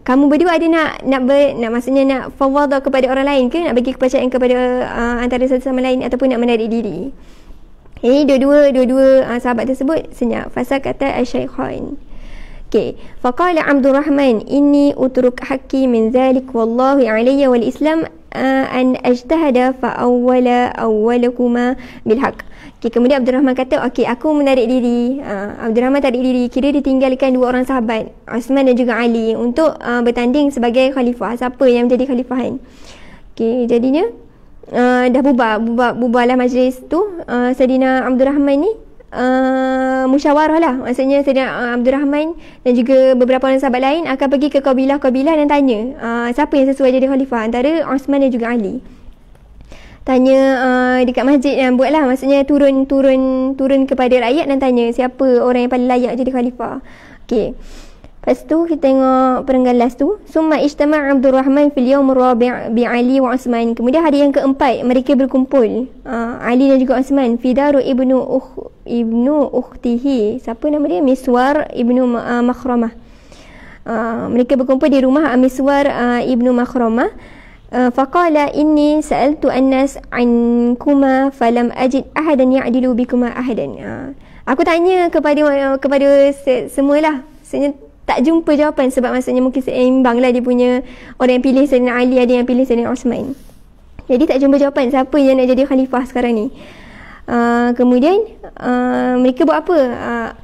kamu berdua ada nak maksudnya nak fawwadah kepada orang lain ke, nak bagi kepercayaan kepada antara satu sama lain ataupun nak menarik diri? Jadi dua-dua sahabat tersebut senyap. Fasakata asy-syaikhan. Okey, faqala Abdul Rahman inni utruk haqqi min zalik wallahu alayya wal Islam an ajtahada fa awwalakuma bil haqq. Okay, kemudian Abdul Rahman kata, okey, aku menarik diri. Abdul Rahman tarik diri, kira ditinggalkan 2 orang sahabat, Osman dan juga Ali, untuk bertanding sebagai khalifah, siapa yang menjadi khalifahan. Okey, jadinya dah bubarlah majlis tu. Saidina Abdul Rahman ni musyawarah lah. Maksudnya Saidina Abdul Rahman dan juga beberapa orang sahabat lain akan pergi ke kabilah-kabilah dan tanya siapa yang sesuai jadi khalifah antara Osman dan juga Ali. Tanya dekat masjid yang buat lah, maksudnya turun kepada rakyat dan tanya siapa orang yang paling layak jadi khalifah. Okey. Lepas tu kita tengok perenggan last tu. Summa ijtama' Abdul Rahman fil yawm ar-rabi' bi Ali wa Osman. Kemudian hari yang keempat mereka berkumpul, Ali dan juga Osman, fi daru ibnu ukhtihi. Siapa nama dia? Miswar ibnu Makhramah. Mereka berkumpul di rumah Miswar ibnu Makhramah. Faqala inni sa'altu an-nas ankuma falam ajid ahadan ya'dilu bikuma ahadan. Aku tanya kepada semualah. Maksudnya tak jumpa jawapan, sebab maksudnya mungkin seimbang lah dia punya, orang yang pilih Sayyidina Ali, ada yang pilih Sayyidina Osman. Jadi tak jumpa jawapan siapa yang nak jadi khalifah sekarang ni. Kemudian mereka buat apa?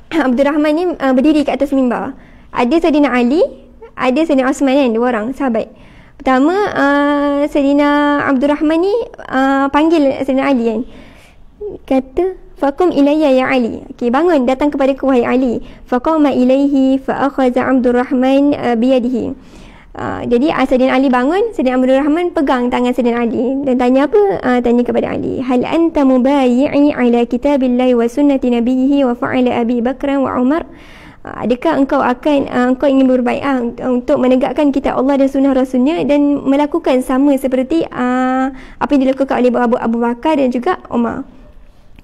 Abdul Rahman ni berdiri kat atas mimbar. Ada Sayyidina Ali, ada Sayyidina Osman kan, 2 orang sahabat. Pertama, Sayyidina Abdul Rahman ni panggil Sayyidina Ali kan. Kata, Fakum ilayya ya Ali. Okey, bangun, datang kepada ku wahai Ali. Faqama ilaihi fa akhadha Abdul Rahman biyadihi. Jadi Sayyidina Ali bangun, Sayyidina Abdul Rahman pegang tangan Sayyidina Ali dan tanya apa? Tanya kepada Ali, hal anta mubayyi'i ala kitabillahi wa sunnati nabiyhi wa fa'ala Abi Bakr wa Umar? Adakah engkau ingin berbaiat untuk menegakkan kitab Allah dan sunnah Rasulnya dan melakukan sama seperti apa yang dilakukan oleh Abu Bakar dan juga Umar?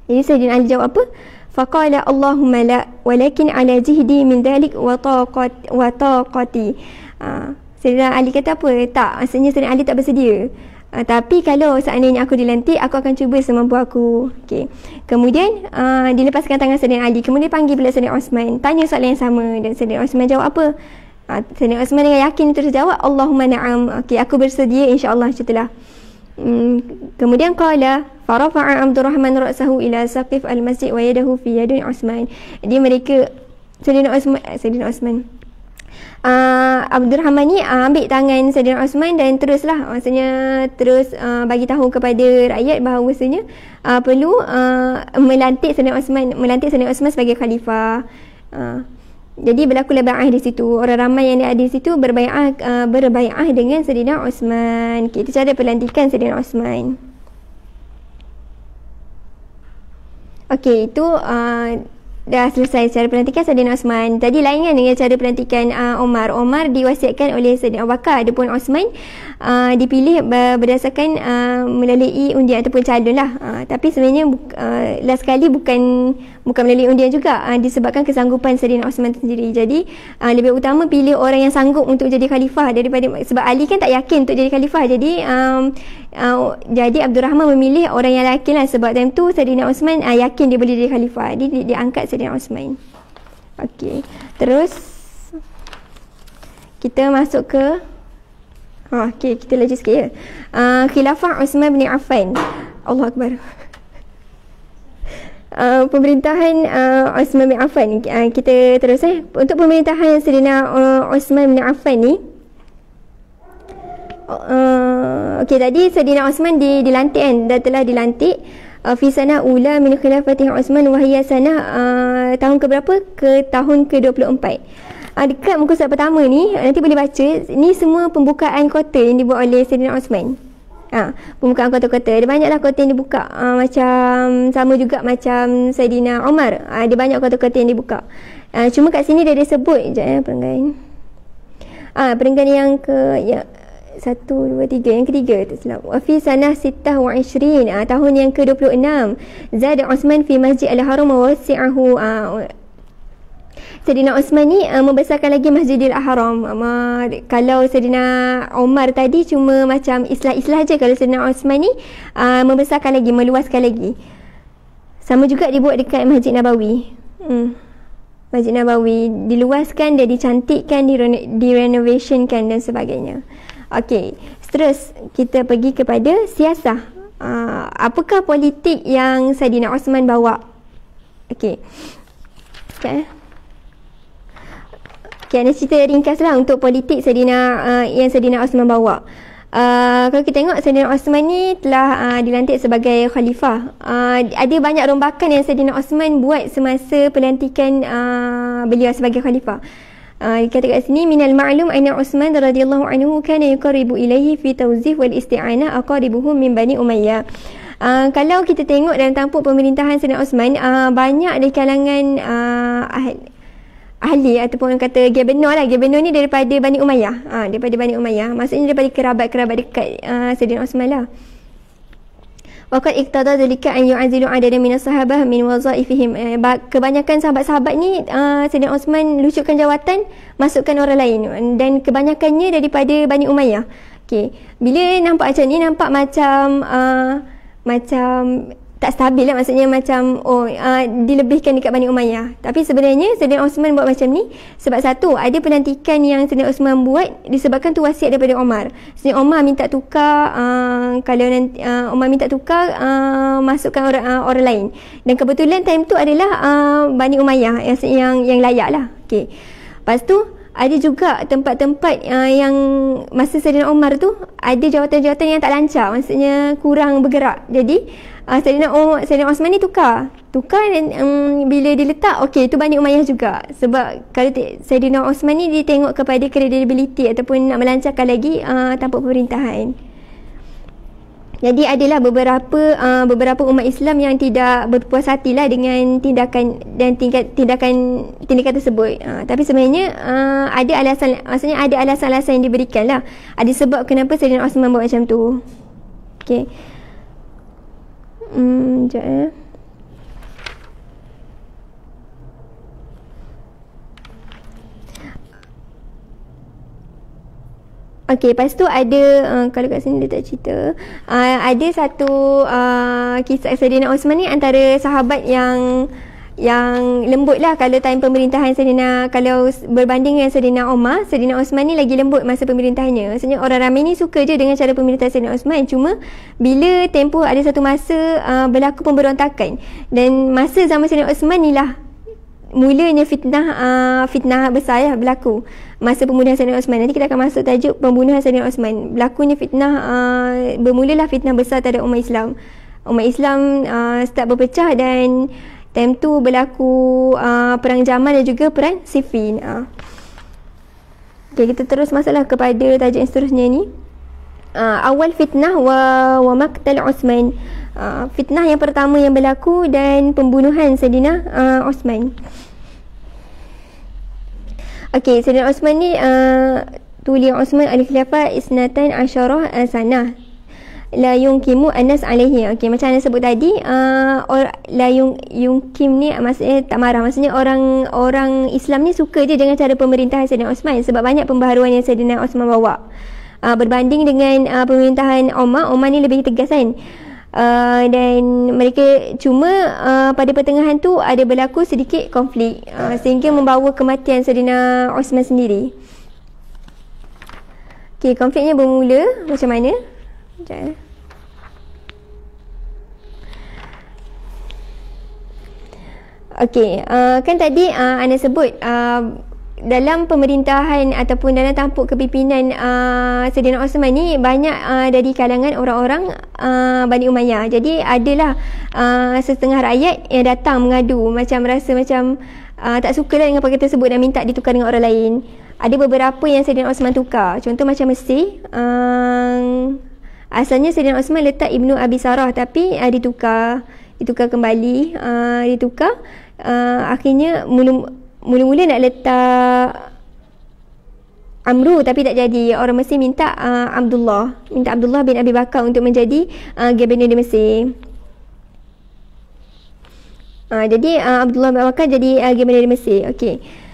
Jadi Sayyidina Ali jawab apa? Faqala Allahumma la walakin ala jihdi min dhalik wa taqati. Sayyidina Ali kata apa? Tak, maksudnya Sayyidina Ali tak bersedia. Tapi kalau seandainya aku dilantik, aku akan cuba semampu aku. Okey. Kemudian dilepaskan tangan Sayyidina Ali. Kemudian panggil pula Sayyidina Osman, tanya soalan yang sama, dan Sayyidina Osman jawab apa? Sayyidina Osman dengan yakin terus jawab, Allahumma na'am. Okey, aku bersedia insya-Allah, macamlah. Kemudian qala farafa'a Abdul Rahman ra'sahu ila saqif al-masjid wa yadahu fi yadi Osman. Jadi mereka Sayyidina Osman Abdul Rahman ni ambil tangan Sayyidina Osman dan teruslah, maksudnya terus bagi tahu kepada rakyat bahawasanya perlu melantik Sayyidina Osman sebagai khalifah. Jadi berlakulah bai'ah di situ. Orang ramai yang ada di situ berbai'ah dengan Sayyidina Osman. Itu cara pelantikan Sayyidina Osman. Okey, itu dah selesai cara pelantikan Saidina Osman. Tadi lain kan dengan cara pelantikan Omar. Omar diwasiatkan oleh Saidina Abu Bakar. Adapun Osman dipilih berdasarkan melalui undian ataupun calon lah. Tapi sebenarnya last kali bukan melalui undian juga, disebabkan kesanggupan Saidina Osman sendiri. Jadi lebih utama pilih orang yang sanggup untuk jadi khalifah daripada, sebab Ali kan tak yakin untuk jadi khalifah. Jadi Abdul Rahman memilih orang yang yakin lah, sebab time tu Saidina Osman yakin dia boleh jadi khalifah. Dia angkat Saidina Osman. Okey, terus kita masuk ke okey, kita laju sikit ya. Khilafah Uthman bin Affan. Allahu Akbar. Pemerintahan Uthman bin Affan. Kita terus untuk pemerintahan Saidina Uthman bin Affan ni, okey, tadi Saidina Uthman dilantik kan, dah telah dilantik fi sanah ula min khilafati Uthman wa hiya sanah tahun ke berapa? Ke tahun ke-24. Dekat muka surat pertama ni nanti boleh baca, ni semua pembukaan kota yang dibuat oleh Saidina Uthman. Pembukaan kota-kota, ada banyaklah kota yang dibuka, macam sama juga macam Saidina Umar, ada banyak kota-kota yang dibuka. Cuma kat sini dia sebut perenggan. Perenggan yang ke 1, 2, 3, yang ketiga tak silap. Wa fi sanah 26, tahun yang ke-26. Zad Uthman fi Masjid Al-Haram wa wasi'ahu. Saidina Uthman ni membesarkan lagi Masjidil Haram. Kalau Saidina Umar tadi cuma macam islah-islah je, kalau Saidina Uthman ni membesarkan lagi, meluaskan lagi. Sama juga dibuat dekat Masjid Nabawi. Masjid Nabawi diluaskan, dia dicantikkan, direnovationkan dan sebagainya. Okey, terus kita pergi kepada siasah. Apakah politik yang Saidina Uthman bawa? Okey. Okay, ada cerita ringkas lah untuk politik yang Saidina Uthman bawa. Kalau kita tengok, Saidina Uthman ni telah dilantik sebagai khalifah. Ada banyak rombakan yang Saidina Uthman buat semasa pelantikan beliau sebagai khalifah. Dikata kat sini, minal ma'lum anna Uthman radhiyallahu anhu kana yuqarribu ilaihi fi tawzif wal isti'anah aqaribuhum min Bani Umayyah. Kalau kita tengok dalam tampuk pemerintahan Saidina Uthman, banyak dari kalangan ahli ataupun orang kata gubernur lah. Gubernur ni daripada Bani Umayyah. Daripada Bani Umayyah, maksudnya daripada kerabat-kerabat dekat Saidina Uthman lah. Waqad iqtada dzalika an yu'azilu adadan minas sahabah min wazaifihim. Kebanyakan sahabat-sahabat ni Saidina Uthman lucutkan jawatan, masukkan orang lain, dan kebanyakannya daripada Bani Umayyah. Okey, bila nampak macam ni, nampak macam tak stabil lah, maksudnya macam dilebihkan dekat Bani Umayyah. Tapi sebenarnya Saidina Uthman buat macam ni sebab satu, ada pelantikan yang Saidina Uthman buat disebabkan tu wasiat daripada Umar. Saidina Umar minta tukar, kalau nanti Umar minta tukar, masukkan orang lain, dan kebetulan time tu adalah Bani Umayyah yang layak lah. Okey, lepas tu ada juga tempat-tempat yang masa Saidina Umar tu ada jawatan-jawatan yang tak lancar, maksudnya kurang bergerak. Jadi Saidina Uthman ni tukar dan bila diletak, okey, itu Bani Umayyah juga. Sebab kalau Saidina Uthman ni dia tengok kepada credibility ataupun nak melancarkan lagi tampuk pemerintahan. Jadi adalah beberapa umat Islam yang tidak berpuas hatilah dengan tindakan tersebut. Tapi sebenarnya ada alasan, maksudnya ada alasan-alasan yang diberikan lah. Ada sebab kenapa Saidina Uthman buat macam tu. Okey. Sekejap Okey, lepas tu ada kalau kat sini dia tak cerita, ada satu kisah Saidina Uthman ni antara sahabat yang lembut lah kalau time pemerintahan Saidina, kalau berbanding dengan Saidina Umar, Saidina Uthman ni lagi lembut masa pemerintahannya. Maksudnya orang ramai ni suka je dengan cara pemerintahan Saidina Uthman, cuma bila tempoh ada satu masa berlaku pemberontakan, dan masa zaman Saidina Uthman ni lah mulanya fitnah besar lah berlaku masa pembunuhan Saidina Uthman. Nanti kita akan masuk tajuk pembunuhan Saidina Uthman. Berlakunya bermulalah fitnah besar terhadap umat Islam. Umat Islam start berpecah, dan time tu berlaku perang Jamal dan juga perang Siffin. Okay, kita terus masuklah kepada tajuk yang seterusnya ni. Awal fitnah wa maqtal Uthman. fitnah yang pertama yang berlaku dan pembunuhan Saidina Osman. Okey, Saidina Osman ni tuli Osman al-Khilafah isnatan asyarah sanah la yungkimu anas alaihi. Okey, macam Anda sebut tadi, la yungkim ni maksudnya tak marah. Maksudnya orang Islam ni suka je dengan cara pemerintahan Saidina Osman sebab banyak pembaharuan yang Saidina Osman bawa. Berbanding dengan pemerintahan Umar ni lebih tegas kan. Dan mereka cuma pada pertengahan tu ada berlaku sedikit konflik sehingga membawa kematian Saidina Osman sendiri. Okey, konfliknya bermula macam mana? Sekejap. Okey, kan tadi Anda sebut dalam pemerintahan ataupun dalam tampuk kepimpinan Saidina Osman ni banyak dari kalangan orang-orang Bani Umayyah. Jadi adalah setengah rakyat yang datang mengadu, macam rasa macam tak suka lah dengan perkara tersebut dan minta ditukar dengan orang lain. Ada beberapa yang Saidina Osman tukar. Contoh macam Mesir, asalnya Saidina Osman letak Ibnu Abi Sarah tapi ditukar kembali, akhirnya mula-mula nak letak Amru tapi tak jadi. Orang Mesir minta Abdullah bin Abi Bakar untuk menjadi gubernur di Mesir. Jadi Abdullah bin Abi Bakar jadi gubernur di Mesir. Okey.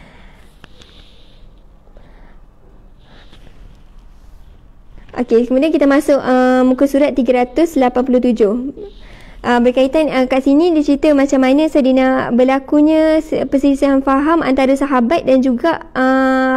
Okey, kemudian kita masuk muka surat 387. Berkaitan kat sini dia cerita macam mana Saidina berlakunya perselisihan faham antara sahabat dan juga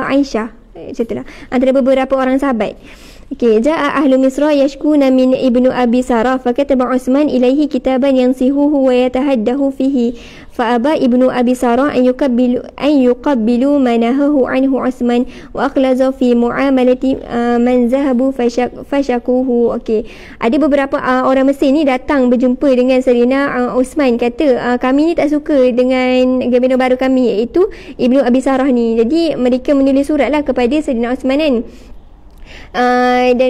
Aisyah, macam itulah, antara beberapa orang sahabat. Okey, ja'a ahlu Misra yashkuna min Ibnu Abi Sarah fakataba Utsman ilaihi kitaban yansihuhu wa yatahaddahu fihi fa'aba Ibnu Abi Sarah an yuqabbilu manahahu anhu Utsman wa akhlaza fi muamalati man zahabu fashakuhu. Okey, ada beberapa orang Mesir ni datang berjumpa dengan Saidina Utsman, kata kami ni tak suka dengan gubernur baru kami iaitu Ibnu Abi Sarah ni. Jadi mereka menulis suratlah kepada Saidina Utsman kan, dan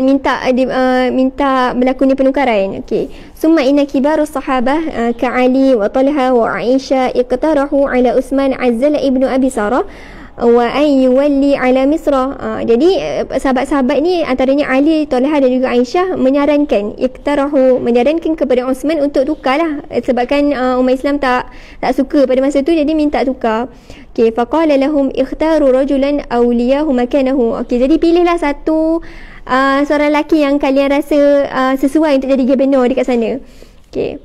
minta berlakunya penukaran. Okey, summa inna kibarus sahabah ka Ali wa Talha wa Aisyah iqtarahu ala Utsman azzala Ibnu Abi Sarah wa an yuwalli ala Misra. Jadi sahabat-sahabat ni antaranya Ali, Talha dan juga Aisyah menyarankan kepada Utsman untuk tukarlah, sebabkan umat Islam tak suka pada masa tu, jadi minta tukar. Okey, faqala lahum ikhtaru rajulan awliyahu makanahu. Okey, jadi pilihlah seorang lelaki yang kalian rasa sesuai untuk jadi gubernur dekat sana. Okey.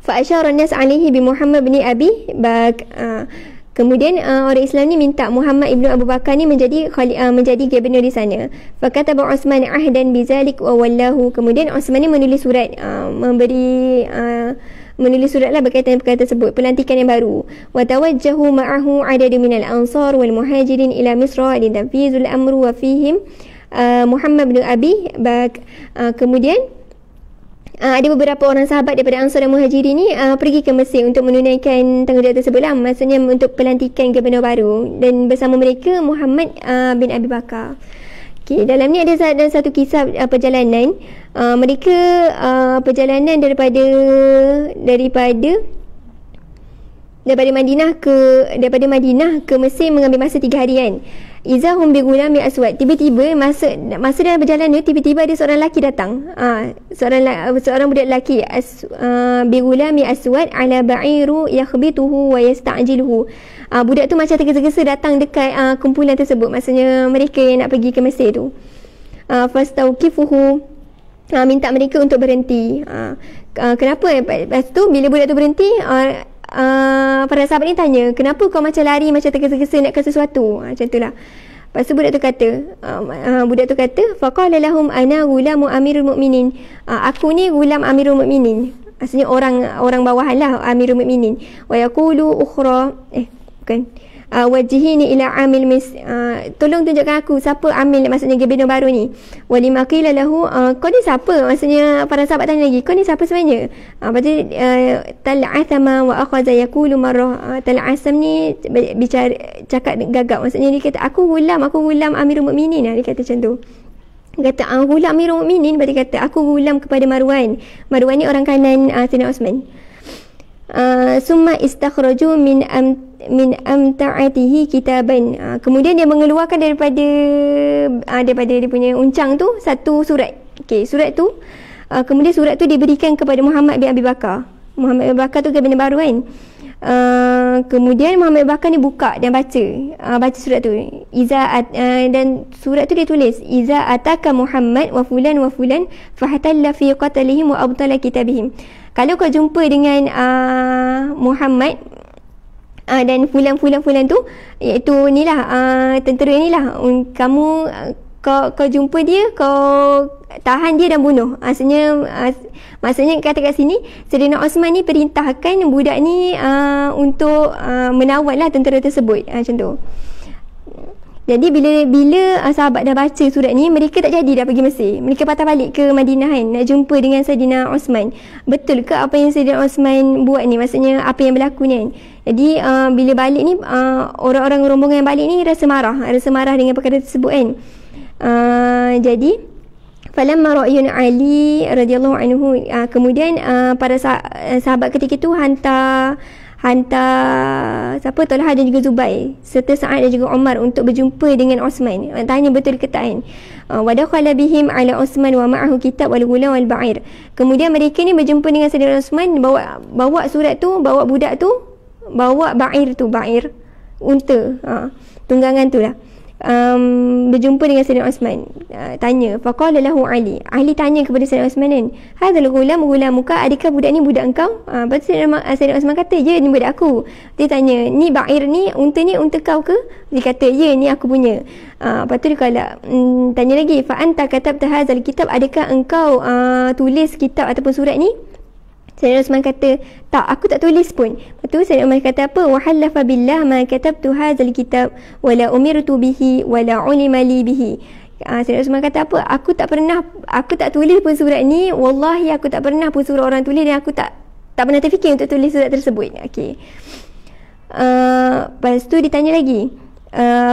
Fa asyara an-nas alaihi bi Muhammad bin Abi Bakr. Kemudian orang Islam ni minta Muhammad ibnu Abu Bakar ni menjadi gubernur di sana. Fakataba Utsman ahdan bizalik wa wallahu. Kemudian Utsman ni menulis surat suratlah berkaitan dengan perkara tersebut, pelantikan yang baru. Wa tawajjahu ma'ahu adad minal ansar wal muhajirin ila Misra litanfizul amru wa fihim Muhammad bin Abi Bakr. Kemudian ada beberapa orang sahabat daripada Ansar dan Muhajirin ni pergi ke Mesir untuk menunaikan tanggungjawab tersebut lah, maksudnya untuk pelantikan gubernur baru, dan bersama mereka Muhammad bin Abi Bakar. Okay, dalam ni ada satu kisah perjalanan mereka perjalanan daripada Madinah ke Mesir mengambil masa 3 harian. Izahum bi gulami aswad. Tiba-tiba masa dalam perjalanan tu tiba-tiba ada seorang lelaki datang. Seorang budak lelaki bi gulami aswad ala ba'iru yakhbituhu wa yasta'jiluhu. Budak tu macam tergesa-gesa datang dekat kumpulan tersebut, maksudnya mereka yang nak pergi ke Mesir tu. Fastauqifuhu, minta mereka untuk berhenti. Kenapa? Lepas tu bila budak tu berhenti, para sahabat ni tanya, kenapa kau macam lari, macam tergesa-gesa nak ke sesuatu? Macam itulah. Lepas tu budak tu kata faqala lahum ana gulamu amirul mu'minin. Aku ni gulam amirul mu'minin, maksudnya orang bawahan lah amirul mu'minin. Wa yaqulu ukhra wajihini ila amil tolong tunjukkan aku siapa amil, maksudnya gubernur baru ni. Walima qila lahu, kau ni siapa? Maksudnya para sahabat tanya lagi, kau ni siapa sebenarnya? Lepas tu tal'athama wa akhadha yaqulu marrah. Tal'asam ni cakap gagap, maksudnya dia kata aku gulam amirul mukminin, dia kata macam tu. Kata Ghulam Amirul Mukminin, berarti kata aku gulam kepada Marwan. Marwan ni orang kanan Sayyidina Osman. Summa istakhraju min amta'atihi kitaban. Kemudian dia mengeluarkan daripada dia punya uncang tu satu surat. Okey, surat tu kemudian surat tu diberikan kepada Muhammad bin Abi Bakar. Muhammad bin Abi Bakar tu kabinet baru kan. Kemudian Muhammad bin Bakar ni buka dan baca surat tu. Dan surat tu dia tulis, iza ataka Muhammad wa fulan fahatalla fi qatlihim wa abtala kitabihim. Kalau kau jumpa dengan Muhammad dan fulan tu, iaitu inilah tentera inilah, kamu kau jumpa dia, kau tahan dia dan bunuh. Maksudnya kata kat sini Sayyidina Osman ni perintahkan budak ni untuk menawat lah tentera tersebut, macam tu. Jadi bila sahabat dah baca surat ni, mereka tak jadi dah pergi Mesir. Mereka patah balik ke Madinah kan, nak jumpa dengan Sayyidina Osman. Betul ke apa yang Sayyidina Osman buat ni? Maksudnya apa yang berlaku ni kan. Jadi bila balik ni, orang-orang rombongan yang balik ni rasa marah dengan perkara tersebut kan. Jadi falamma ra'yun Ali radhiyallahu anhu, kemudian para sahabat ketika itu hantar siapa, Talha dan juga Zubair serta Sa'ad dan juga Umar untuk berjumpa dengan Osman. Tanya betul ke tak kan. Wa dakhala bihim ala Osman wa ma'ahu kitab wal ghulam wal ba'ir. Kemudian mereka ni berjumpa dengan Sayyidina Osman, bawa surat tu, bawa budak tu, bawa ba'ir unta, tunggangan tu lah. Berjumpa dengan Sayyidina Osman, tanya, faqala lahu Ali tanya kepada Sayyidina Osman kan, hadzal ghulamuka, adakah budak ni budak engkau? Lepas tu Sayyidina Osman kata, ya, ni budak aku. Dia tanya, ni ba'ir ni, unta kau ke? Dia kata, ya, ni aku punya. Lepas tu dia kata, tanya lagi, fa anta katabta hadzal kitab, adakah engkau tulis kitab ataupun surat ni? Sayyidina Osman kata, tak, aku tak tulis pun. Lepas tu Sayyidina Osman kata apa? Wa halafa billah ma katabtu hadzal kitab wala umirtu bihi wala ulima li bihi. Sayyidina Osman kata apa? Aku tak tulis pun surat ni. Wallahi aku tak pernah pun suruh orang tulis, dan aku tak pernah terfikir untuk tulis surat tersebut. Okey. Lepas tu ditanya lagi.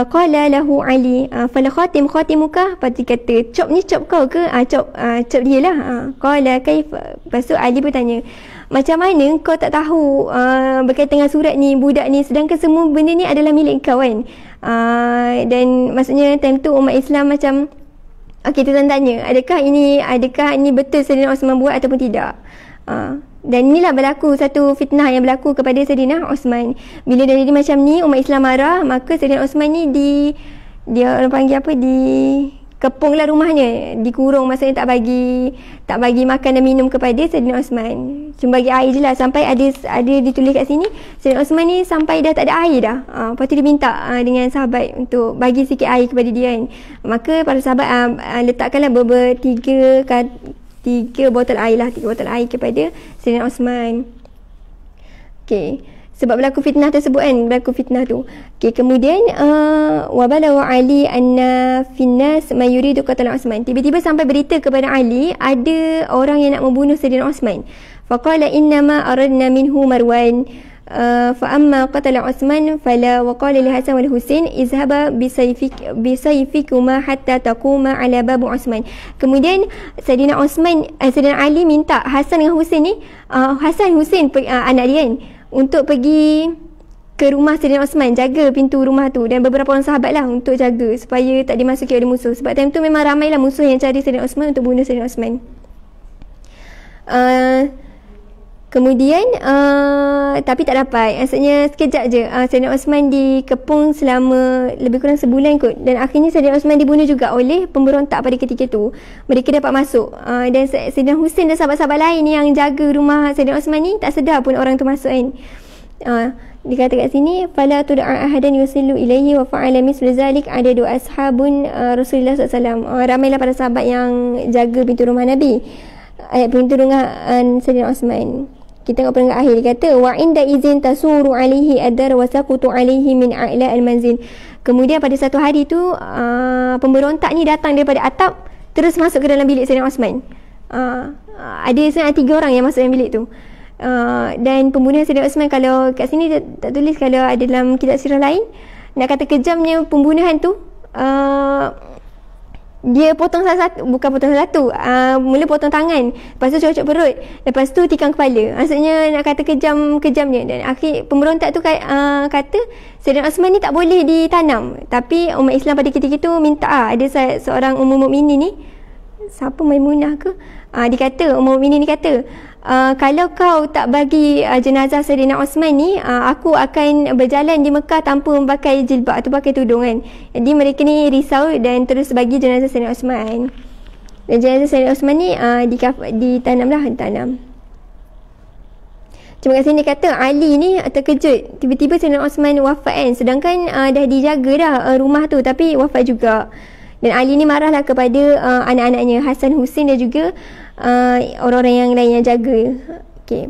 Qala lahu Ali fala khatimuka, pasti kata, cop ni cop kau ke? Cop dia lah. Qala kaifa. Lepas tu Ali pun tanya, macam mana kau tak tahu berkaitan dengan surat ni, budak ni, sedangkan semua benda ni adalah milik kau kan. Dan maksudnya time tu umat Islam macam, okey, tuan tanya, adakah ini betul Sayyidina Osman buat ataupun tidak? Dan inilah berlaku satu fitnah yang berlaku kepada Sayyidina Osman. Bila dah jadi macam ni, umat Islam marah, maka Sayyidina Osman ni dia orang panggil apa, dikepunglah rumahnya, dikurung, maksudnya tak bagi makan dan minum kepada Sayyidina Osman. Cuma bagi air je lah, sampai ada ditulis kat sini, Sayyidina Osman ni sampai dah tak ada air dah. Lepas tu dia minta dengan sahabat untuk bagi sikit air kepada dia kan. Maka para sahabat letakkanlah tiga botol air kepada Sayyidina Osman. Okey, sebab berlaku fitnah tersebut kan, Okey, kemudian wa balagha Ali anna finnas ma yuridu qatl Osman. Tiba-tiba sampai berita kepada Ali, ada orang yang nak membunuh Sayyidina Osman. Faqala inna ma aradna minhu Marwan fa amma qatala Osman fala, wa qala li Hasan wal Husain izhaba bisayfikuma hatta taquma ala bab Osman. Kemudian Sayyidina Ali minta Hasan dengan Husain ni, Hasan Husain anak dia kan, untuk pergi ke rumah Sayyidina Osman, jaga pintu rumah tu, dan beberapa orang sahabat lah untuk jaga supaya tak dimasuki oleh musuh. Sebab time tu memang ramailah musuh yang cari Sayyidina Osman untuk bunuh Sayyidina Osman. Kemudian tapi tak dapat. Maksudnya sekejap je. Sayyidina Osman dikepung selama lebih kurang sebulan kot. Dan akhirnya Sayyidina Osman dibunuh juga oleh pemberontak pada ketika itu. Mereka dapat masuk. Dan Sayyidina Husain dan sahabat-sahabat lain yang jaga rumah Sayyidina Osman ni tak sedar pun orang tu masuk kan. Dikata kat sini, fala tud'a ahadan yusillu ilaihi wa fa'ala mislu zalik adadu ashabun Rasulullah SAW. Ramailah para sahabat yang jaga pintu rumah Nabi, pintu rumah Sayyidina Osman. Kita tengok perenggan akhir, dia kata wa inda izin tasuru alaihi adar wa saqutu alaihi min a'la al-manzil. Kemudian pada satu hari tu pemberontak ni datang daripada atap terus masuk ke dalam bilik Sayyidina Osman. Ada sebenarnya 3 orang yang masuk dalam bilik tu. Dan pembunuhan Sayyidina Osman, kalau kat sini tak tulis, kalau ada dalam kitab sirah lain, nak kata kejamnya pembunuhan tu, dia potong salah satu, bukan potong salah satu, mula potong tangan, lepas tu cocok perut, lepas tu tikam kepala. Maksudnya nak kata kejamnya. Dan akhir pemberontak tu kata Sayyidina Osman ni tak boleh ditanam. Tapi umat Islam pada ketika itu minta, ada seorang Ummul Mukminin ni, siapa, Maimunah ke, dia kata, Ummul Mukminin ni kata, kalau kau tak bagi jenazah Sayyidina Osman ni, aku akan berjalan di Mekah tanpa memakai jilbab atau pakai tudung kan. Jadi mereka ni risau dan terus bagi jenazah Sayyidina Osman. Dan jenazah Sayyidina Osman ni ditanam. Cuma kat sini kata Ali ni terkejut, tiba-tiba Sayyidina Osman wafat kan, sedangkan dah dijaga dah rumah tu, tapi wafat juga. Dan Ali ni marahlah kepada anak-anaknya Hasan, Husin dan juga orang-orang yang lain yang jaga. Okey.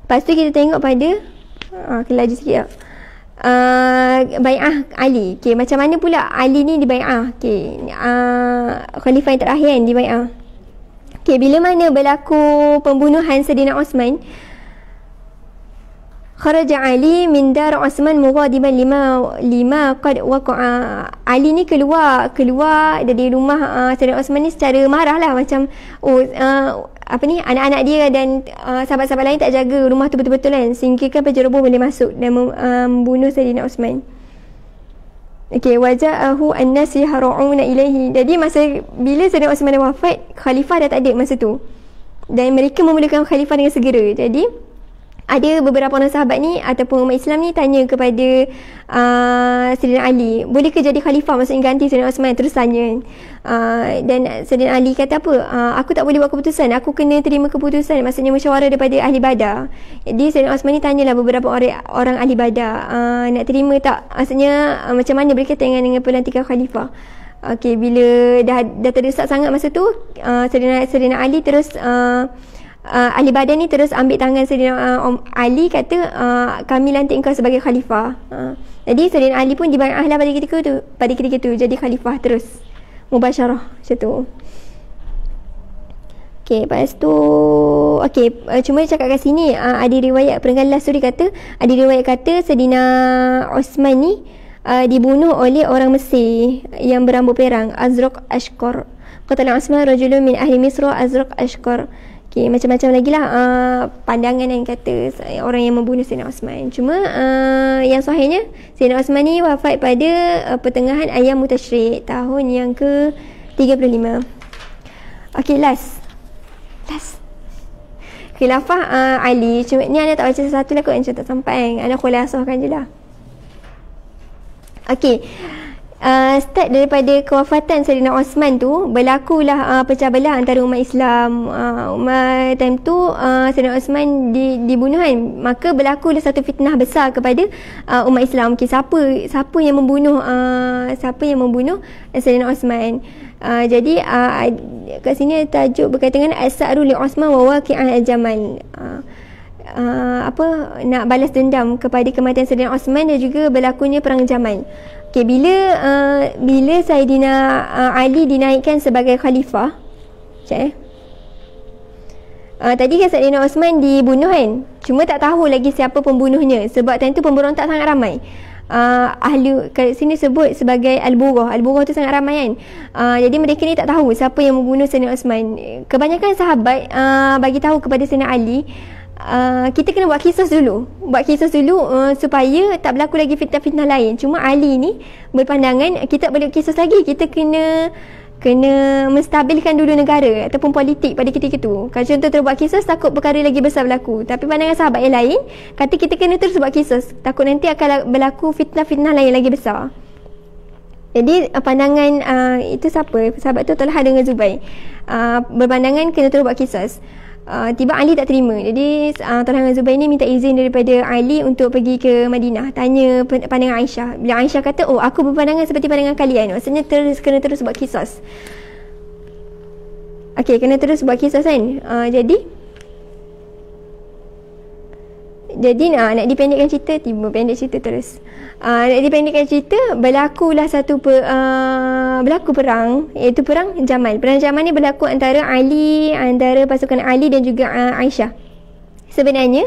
Lepas tu kita tengok pada laju sikit. Bai'ah Ali. Okey, macam mana pula Ali ni dibai'ah? Okey, khalifah yang terakhir kan dibai'ah. Okey, bila mana berlaku pembunuhan Sayyidina Osman, kharaja Ali min dar Osman mughadiban lima qad waqa'a. Ali ni keluar dari rumah Sayyidina Osman ni secara marah lah, macam anak-anak dia dan sahabat-sahabat lain tak jaga rumah tu betul-betul kan, sehingga kan penjeroboh boleh masuk dan membunuh Sayyidina Osman. Okey, waja'ahu an-nas yahra'una ilaihi. Jadi masa bila Sayyidina Osman dah wafat, khalifah dah tak ada masa tu, dan mereka memerlukan khalifah dengan segera. Jadi ada beberapa orang sahabat ni ataupun umat Islam ni tanya kepada Sayyidina Ali, boleh ke jadi khalifah, maksudnya ganti Sayyidina Osman, terus tanya. Dan Sayyidina Ali kata apa, aku tak boleh buat keputusan, aku kena terima keputusan, maksudnya musyawarah daripada ahli Badar. Jadi Sayyidina Osman ni tanyalah beberapa orang ahli Badar, nak terima tak, maksudnya macam mana berkaitan dengan pelantikan khalifah. Okey, bila dah terdesak sangat masa tu, Sayyidina Ali terus ahli Badar ni terus ambil tangan Sayyidina Ali, kata kami lantik engkau sebagai khalifah. Jadi Sayyidina Ali pun dibai'ah lah pada ketika tu jadi khalifah terus mubasyarah macam tu. Okey, lepas tu cuma cakap kat sini ada riwayat Perenggan Lasturi kata, ada riwayat kata Sayyidina Osman ni dibunuh oleh orang Mesir yang berambut perang, Azraq Ashqar. Qatala Osman rajulun min ahli Misra Azraq Ashqar. Okay, macam-macam lagi lah pandangan yang kata orang yang membunuh Sayyidina Osman. Cuma yang sahihnya Sayyidina Osman ni wafat pada pertengahan ayam Mutasyrik tahun yang ke-35. Okay, last khilafah Ali. Cuma ni anda tak baca satu lah kot, macam tak sampai kan, anda khulasahkan je lah. Okay, start daripada kewafatan Sayyidina Osman tu, berlakulah pecah belah antara umat Islam. Umat time tu Sayyidina Osman dibunuh kan, maka berlakulah satu fitnah besar kepada umat Islam. Okay, siapa yang membunuh Sayyidina Osman. Jadi kat sini tajuk berkaitan dengan as-sa'ru li Osman wa waqi'ah al-jamal. Nak balas dendam kepada kematian Sayyidina Osman dan juga berlakunya perang Jamal. Okay, bila Sayyidina Ali dinaikkan sebagai khalifah, tadi kan Sayyidina Osman dibunuh kan, cuma tak tahu lagi siapa pembunuhnya sebab time tu pemberontak sangat ramai. Ahli kat sini sebut sebagai Al-Burah tu sangat ramai kan. Jadi mereka ni tak tahu siapa yang membunuh Sayyidina Osman. Kebanyakan sahabat bagi tahu kepada Sayyidina Ali, kita kena buat kisah dulu supaya tak berlaku lagi fitnah-fitnah lain. Cuma Ali ni berpandangan kita boleh kisah lagi, kita kena menstabilkan dulu negara ataupun politik pada ketika itu. Kalau contoh terus buat kisah, takut perkara lagi besar berlaku. Tapi pandangan sahabat yang lain kata kita kena terus buat kisah, takut nanti akan berlaku fitnah-fitnah lain lagi besar. Jadi pandangan itu siapa? Sahabat tu Talha dengan Zubair berpandangan kena terus buat kisah. Tiba Ali tak terima. Jadi Talha dengan Zubair ni minta izin daripada Ali untuk pergi ke Madinah, tanya pandangan Aisyah. Bila Aisyah kata, oh aku berpandangan seperti pandangan kalian, maksudnya kena terus buat kisah. Okey, kena terus buat kisah kan. Jadi nak dipendekkan cerita, pendek cerita terus. Nak dipendekkan cerita, berlaku perang, iaitu perang Jamal. Perang Jamal ni berlaku antara pasukan Ali dan juga Aisyah. Sebenarnya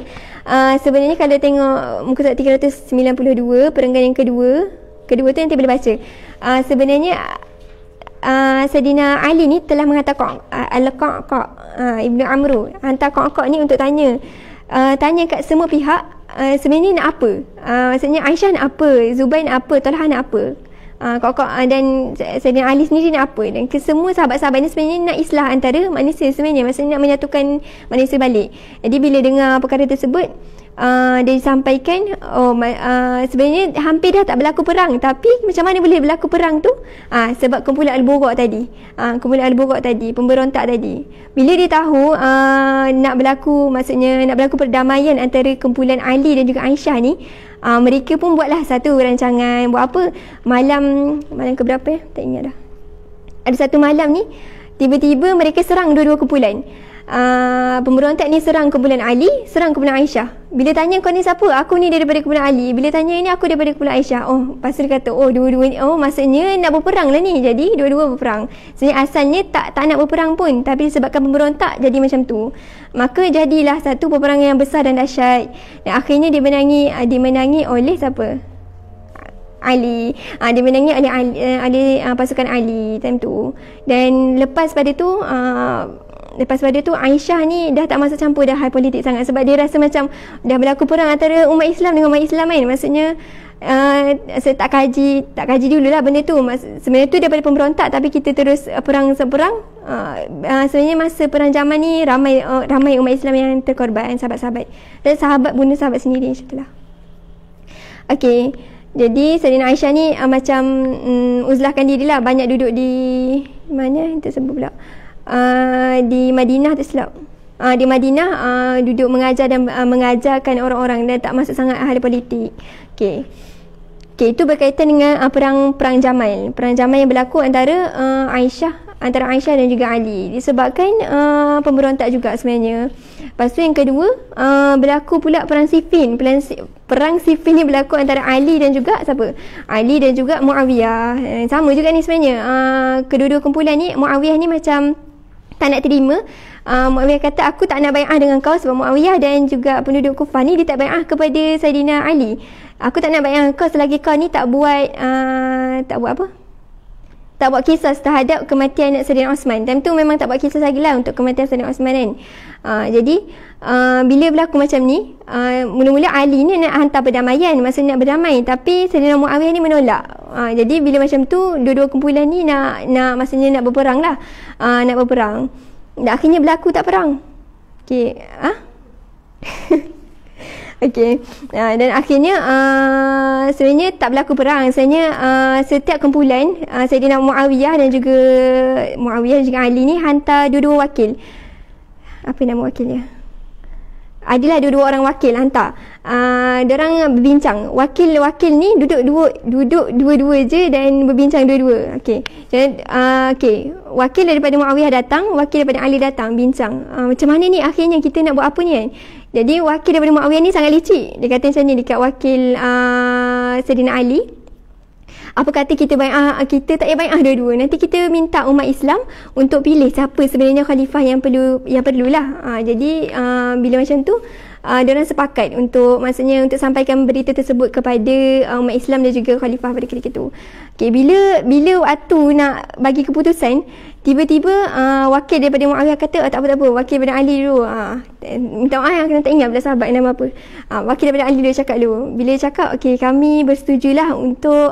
kalau tengok muka surat 392, perenggan yang kedua tu nanti boleh baca. Sebenarnya Sayyidina Ali ni telah menghantar Al-Qa'qa' Ibnu Amru, hantar Qa'qa' ni untuk tanya kat semua pihak, sebenarnya nak apa, maksudnya Aisyah nak apa, Zubair nak apa, Talha nak apa, dan Sayyidina Ali sendiri nak apa, dan semua sahabat-sahabat ni sebenarnya nak islah antara manusia sebenarnya, maksudnya nak menyatukan manusia balik. Jadi bila dengar perkara tersebut, dia disampaikan, sebenarnya hampir dah tak berlaku perang, tapi macam mana boleh berlaku perang tu? Sebab kumpulan Al-Buraq tadi, pemberontak tadi. Bila dia tahu nak berlaku perdamaian antara kumpulan Ali dan juga Aisyah ni, mereka pun buatlah satu rancangan. Buat apa? Malam ke berapa ya? Tak ingat dah. Ada satu malam ni, tiba-tiba mereka serang dua-dua kumpulan. Pemberontak ni serang kumpulan Ali, serang kumpulan Aisyah. Bila tanya, kau ni siapa? Aku ni daripada kumpulan Ali. Bila tanya, ini aku daripada kumpulan Aisyah. Lepas tu dia kata, dua-dua ni, maksudnya nak berperang lah ni. Jadi dua-dua berperang. Sebenarnya asalnya tak nak berperang pun, tapi disebabkan pemberontak jadi macam tu. Maka jadilah satu peperangan yang besar dan dahsyat. Dan akhirnya dimenangi oleh siapa? Ali. Dimenangi oleh pasukan Ali time tu. Dan lepas pada tu Aisyah ni dah tak masuk campur dah hal politik sangat, sebab dia rasa macam dah berlaku perang antara umat Islam dengan umat Islam kan. Maksudnya saya tak kaji dululah benda tu. Sebenarnya tu daripada pemberontak, tapi kita terus perang. Sebenarnya masa perang zaman ni ramai umat Islam yang terkorban, sahabat-sahabat, dan sahabat bunuh sahabat sendiri insyaAllah. Okey, jadi Sayyidina Aisyah ni macam uzlahkan diri lah, banyak duduk di mana tersebut pula, di Madinah tersilap. Di Madinah duduk mengajar dan mengajarkan orang-orang, dan tak masuk sangat ahli politik. Okey, itu berkaitan dengan perang Jamal. Perang Jamal yang berlaku antara Aisyah dan juga Ali, disebabkan pemberontak juga sebenarnya. Lepas tu yang kedua, berlaku pula perang Siffin. Perang Siffin ni berlaku antara Ali dan juga siapa? Ali dan juga Muawiyah. Sama juga ni sebenarnya. Kedua-dua kumpulan ni, Muawiyah ni macam tak nak terima. Muawiyah kata, aku tak nak bai'ah dengan kau, sebab Muawiyah dan juga penduduk Kufah ni dia tak bai'ah kepada Sayyidina Ali. Aku tak nak bai'ah dengan kau selagi kau ni tak buat kisah terhadap kematian Sayyidina Osman. Time tu memang tak buat kisah lagi lah untuk kematian Sayyidina Osman kan. Jadi bila berlaku macam ni, mula-mula Ali ni nak hantar perdamaian, maksudnya nak berdamai, tapi Sayyidina Muawiyah ni menolak. Jadi bila macam tu, dua-dua kumpulan ni maksudnya nak berperang lah. Nak berperang. Dan akhirnya berlaku tak perang. Okey. Okey. Dan akhirnya sebenarnya tak berlaku perang. Sebenarnya setiap kumpulan Sayyidina Muawiyah dan juga Ali ni hantar dua-dua wakil. Apa nama wakilnya? Adalah dua-dua orang wakil hantar. Diorang berbincang. Wakil ni duduk dua-dua je dan berbincang dua-dua. Okey. Jadi wakil daripada Muawiyah datang, wakil daripada Ali datang bincang. Macam mana ni akhirnya kita nak buat apa ni kan? Jadi wakil daripada Muawiyah ni sangat licik. Dia kata macam ni dekat wakil Sayyidina Ali. Apa kata kita tak payah bai'ah dua-dua. Nanti kita minta umat Islam untuk pilih siapa sebenarnya khalifah yang perlulah. Jadi bila macam tu, diorang sepakat untuk sampaikan berita tersebut kepada umat Islam dan juga khalifah pada ketika itu. Okey, bila waktu nak bagi keputusan, tiba-tiba wakil daripada Muawiyah kata, tak apa, wakil daripada Ali dulu. Minta maaf yang tak ingat pula sahabat nama apa. Wakil daripada Ali dulu cakap dulu. Bila dia cakap, okey, kami bersetujulah untuk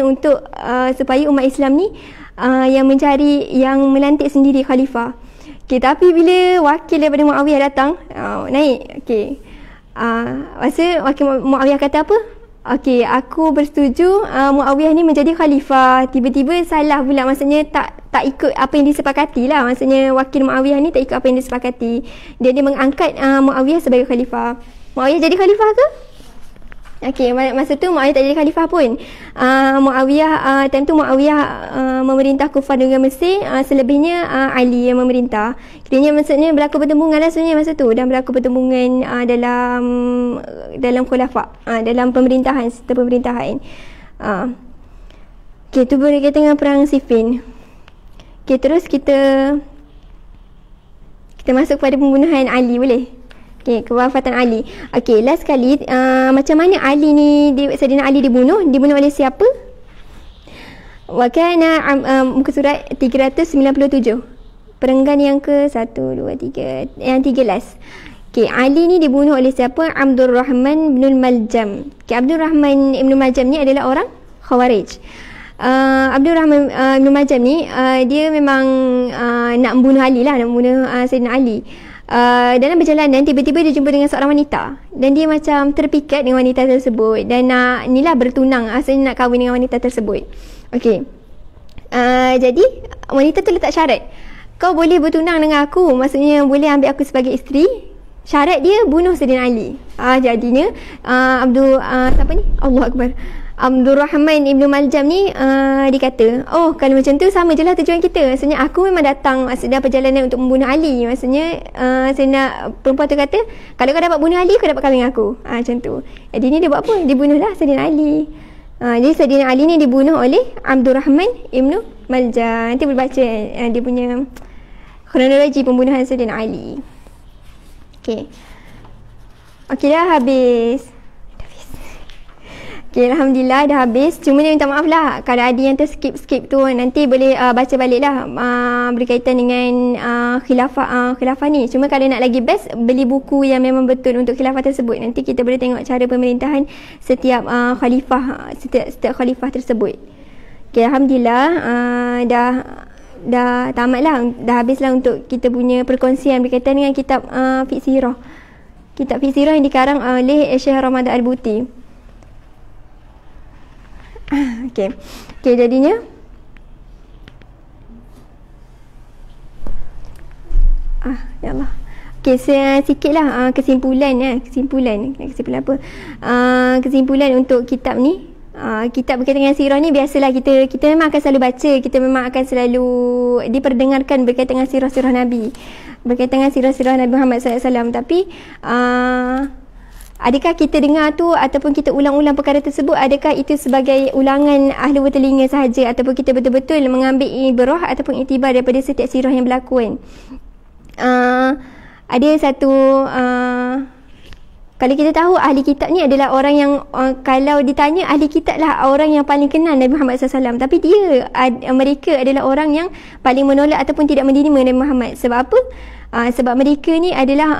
untuk supaya umat Islam ni yang melantik sendiri khalifah. Okey, tapi bila wakil daripada Muawiyah datang, naik. Okey. Masa wakil Muawiyah kata apa? Okey, aku bersetuju Muawiyah ni menjadi khalifah. Tiba-tiba salah pula, maksudnya tak ikut apa yang disepakati lah. Maksudnya wakil Muawiyah ni tak ikut apa yang disepakati. Dia mengangkat Muawiyah sebagai khalifah. Muawiyah jadi khalifah ke? Okey, masa tu Muawiyah tak jadi khalifah pun. Tentu Muawiyah memerintah Kufah dengan Mesir, selebihnya Ali yang memerintah. Kiranya maksudnya berlaku pertembungan lah sebenarnya masa tu, dan berlaku pertembungan dalam khulafah, dalam sistem pemerintahan. Okey, tu berkaitan dengan perang Siffin. Okey, terus kita masuk pada pembunuhan Ali, boleh? Okey, kewafatan Ali. Okey, last sekali, macam mana Sayyidina Ali dibunuh? Dibunuh oleh siapa? Wa kana muka surat 397. Perenggan yang ke 1 2 3 yang 13. Okey, Ali ni dibunuh oleh siapa? Abdul Rahman bin Maljam. Okey, Abdul Rahman bin Maljam ni adalah orang Khawarij. Abdul Rahman bin Maljam ni dia memang nak membunuh Ali lah, nak membunuh Sayyidina Ali. Dalam perjalanan tiba-tiba dia jumpa dengan seorang wanita dan dia macam terpikat dengan wanita tersebut dan nak inilah bertunang, asalnya nak kahwin dengan wanita tersebut. Okey. Jadi wanita tu letak syarat. Kau boleh bertunang dengan aku, maksudnya boleh ambil aku sebagai isteri. Syarat dia bunuh Sayyidina Ali. Jadinya siapa ni? Allahu Akbar. Abdul Rahman Ibn Maljam ni dia kata, oh kalau macam tu sama je lah tujuan kita. Maksudnya aku memang datang maksudnya perjalanan untuk membunuh Ali. Maksudnya perempuan tu kata, kalau kau dapat bunuh Ali, kau dapat kahwin dengan aku. Macam tu. Jadi ni dia buat apa? Dia bunuhlah Sayyidina Ali. Jadi Sayyidina Ali ni dibunuh oleh Abdul Rahman Ibn Maljam. Nanti boleh baca dia punya kronologi pembunuhan Sayyidina Ali. Okey. Okey, dah habis. Okay, Alhamdulillah dah habis. Cuma dia minta maaf lah kalau ada yang terskip-skip tu. Nanti boleh baca balik lah berkaitan dengan khilafah ni. Cuma kalau nak lagi best, beli buku yang memang betul untuk khilafah tersebut. Nanti kita boleh tengok cara pemerintahan setiap khalifah, setiap khalifah tersebut. Okay, Alhamdulillah dah tamat lah. Dah habis lah untuk kita punya perkongsian berkaitan dengan kitab Fiqh Sirah. Kitab Fiqh Sirah yang dikarang oleh Syekh Ramadan Al-Buti. Okey, jadinya ya Allah. Okey, sikitlah kesimpulan apa? Kesimpulan untuk kitab ni. Kitab berkaitan dengan sirah ni biasalah kita memang akan selalu baca, kita memang akan selalu diperdengarkan berkaitan dengan sirah-sirah Nabi. Berkaitan dengan sirah-sirah Nabi Muhammad SAW, tapi adakah kita dengar tu ataupun kita ulang-ulang perkara tersebut, adakah itu sebagai ulangan ahli bertelinga sahaja ataupun kita betul-betul mengambil ibrah ataupun iktibar daripada setiap sirah yang berlaku kan? Ada satu kalau kita tahu ahli kitab ni adalah orang yang kalau ditanya ahli kitab lah orang yang paling kenal Nabi Muhammad SAW, tapi mereka adalah orang yang paling menolak ataupun tidak menerima Nabi Muhammad. Sebab apa? Sebab mereka ni adalah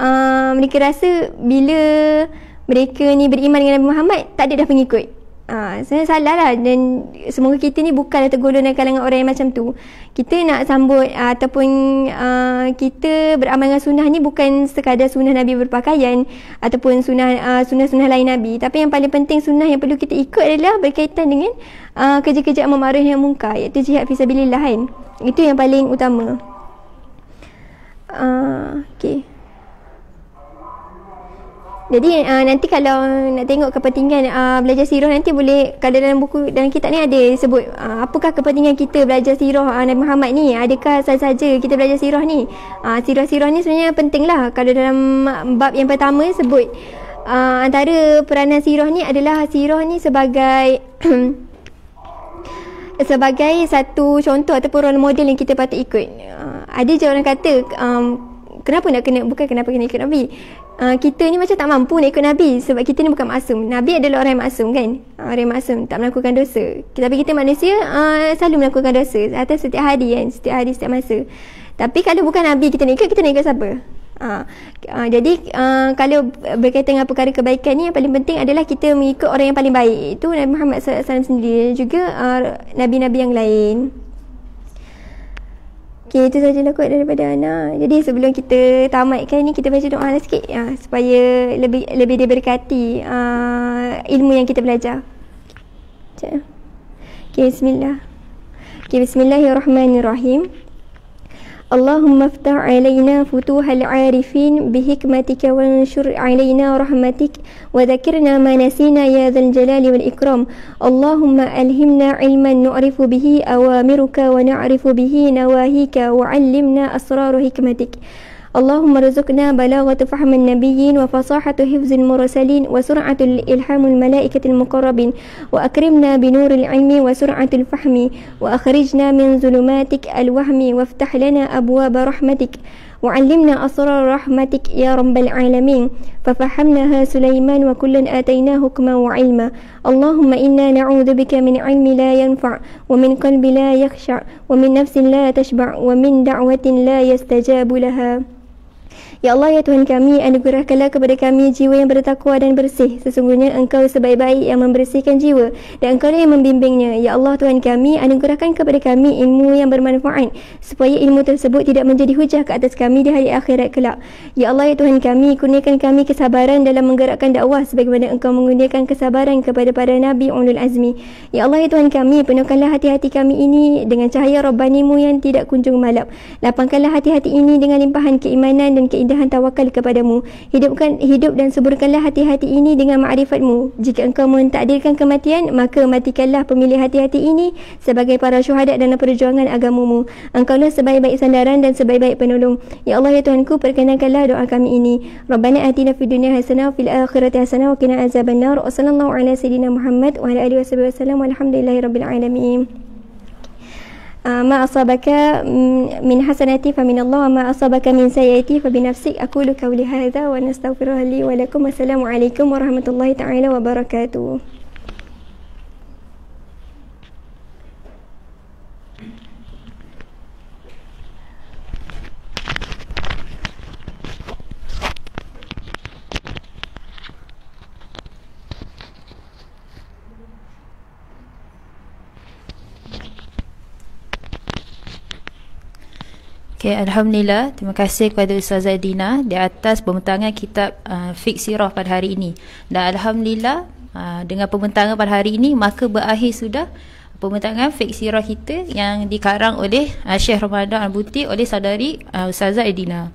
mereka rasa bila mereka ni beriman dengan Nabi Muhammad, tak ada dah pengikut. Sebenarnya salah lah, dan semoga kita ni bukanlah tergolong dalam kalangan orang yang macam tu. Kita nak sambut ataupun kita beramal dengan sunnah ni bukan sekadar sunnah Nabi berpakaian ataupun sunnah-sunnah lain Nabi, tapi yang paling penting sunnah yang perlu kita ikut adalah berkaitan dengan kerja-kerja amar ma'ruf nahi munkar, iaitu jihad fisabilillah kan. Itu yang paling utama. Okey. Jadi nanti kalau nak tengok kepentingan belajar sirah, nanti boleh, kalau dalam buku, dalam kitab ni ada sebut apakah kepentingan kita belajar sirah Nabi Muhammad ni. Adakah sahaja kita belajar sirah ni? Sirah-sirah ni sebenarnya penting lah. Kalau dalam bab yang pertama sebut antara peranan sirah ni adalah sirah ni sebagai sebagai satu contoh ataupun role model yang kita patut ikut. Ada je orang kata kenapa kena ikut Nabi? Kita ni macam tak mampu nak ikut Nabi sebab kita ni bukan maksum. Nabi adalah orang yang maksum kan? Orang yang maksum, tak melakukan dosa. Tapi kita manusia selalu melakukan dosa atas setiap hari kan? Setiap masa. Tapi kalau bukan Nabi kita nak ikut siapa? Jadi kalau berkaitan dengan perkara kebaikan ni, yang paling penting adalah kita mengikut orang yang paling baik. Itu Nabi Muhammad SAW sendiri, juga Nabi-Nabi yang lain. Okay, itu sahajalah kot daripada Ana. Jadi sebelum kita tamatkan ni, kita baca doa sikit supaya lebih diberkati ilmu yang kita belajar. Okay, bismillah. Okay, bismillahirrahmanirrahim. اللهم افتح علينا فتوح العارفين بحكمتك وانشر علينا رحمتك وذكرنا ما نسينا يا ذا الجلال والإكرام. اللهم ألهمنا علما نعرف به أوامرك ونعرف به نواهيك وعلمنا أسرار حكمتك. اللهم ارزقنا بلاغة فهم النبيين وفصاحة حفظ المرسلين وسرعة الإلهام الملائكة المقربين وأكرمنا بنور العلم وسرعة الفهم وأخرجنا من ظلماتك الوهم وافتح لنا أبواب رحمتك وعلمنا أسرار رحمتك يا رب العالمين ففهمناها سليمان وكلا آتيناه حكما وعلما اللهم إنا نعوذ بك من علم لا ينفع ومن قلب لا يخشع ومن نفس لا تشبع ومن دعوة لا يستجاب لها. Ya Allah, ya Tuhan kami, anugerahkanlah kepada kami jiwa yang bertakwa dan bersih. Sesungguhnya Engkau sebaik-baik yang membersihkan jiwa dan Engkau yang membimbingnya. Ya Allah, Tuhan kami, anugerahkan kepada kami ilmu yang bermanfaat supaya ilmu tersebut tidak menjadi hujah ke atas kami di hari akhirat kelak. Ya Allah, ya Tuhan kami, kurniakan kami kesabaran dalam menggerakkan dakwah sebagaimana Engkau mengurniakan kesabaran kepada para Nabi Ulul Azmi. Ya Allah, ya Tuhan kami, penuhkanlah hati-hati kami ini dengan cahaya Rabbanimu yang tidak kunjung malap. Lapangkanlah hati-hati ini dengan limpahan keimanan dan keindahan tawakal kepadamu. Hidup dan suburkanlah hati-hati ini dengan ma'rifatmu. Jika Engkau mentakdirkan kematian, maka matikanlah pemilih hati-hati ini sebagai para syuhada dalam perjuangan agamamu. Engkaulah sebaik-baik sandaran dan sebaik-baik penolong. Ya Allah, ya Tuhanku, perkenankanlah doa kami ini. Rabbana atina fid dunya hasanah wa fil akhirati hasanah wa qina azabannar. Wa sallallahu ala sayyidina Muhammad wa ala alihi wasallam walhamdulillahirabbil alamin. ما أصابك من حسنة فمن الله وما أصابك من سيئة فبنفسك. أقول قولي هذا ونستغفر لي ولكم. السلام عليكم ورحمة الله تعالى وبركاته. Okay, Alhamdulillah, terima kasih kepada Ustazah Dina di atas pembentangan kitab Fiqh Sirah pada hari ini. Dan Alhamdulillah, dengan pembentangan pada hari ini, maka berakhir sudah pembentangan Fiqh Sirah kita yang dikarang oleh Syekh Ramadan Al-Buti oleh saudari Ustazah Dina.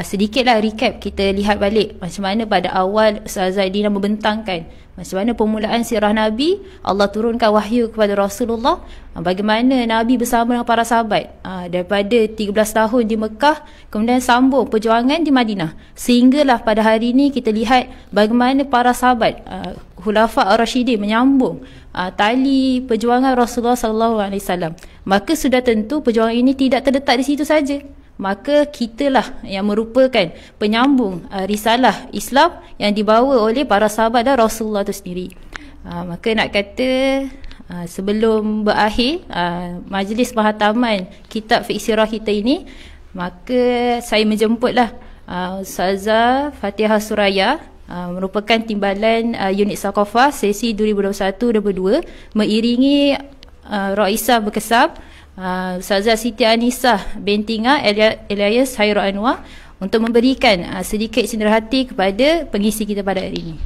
Sedikitlah recap, kita lihat balik macam mana pada awal Ustazah Dina membentangkan macam mana permulaan sirah Nabi. Allah turunkan wahyu kepada Rasulullah, bagaimana Nabi bersama dengan para sahabat daripada 13 tahun di Mekah, kemudian sambung perjuangan di Madinah, sehinggalah pada hari ini kita lihat bagaimana para sahabat Khulafa Ar-Rasyidin menyambung tali perjuangan Rasulullah SAW. Maka sudah tentu perjuangan ini tidak terletak di situ saja. Maka kitalah yang merupakan penyambung risalah Islam yang dibawa oleh para sahabat dan Rasulullah itu sendiri. Maka nak kata sebelum berakhir majlis penghataman kitab Fiqh Sirah kita ini, maka saya menjemputlah Ustazah Fatihah Suraya, merupakan timbalan unit Saqafah sesi 2021-2022, mengiringi Raisah Berkesab Ustazah Siti Anisah binti Nga Elias Hairul Anwar untuk memberikan sedikit cenderahati kepada pengisi kita pada hari ini.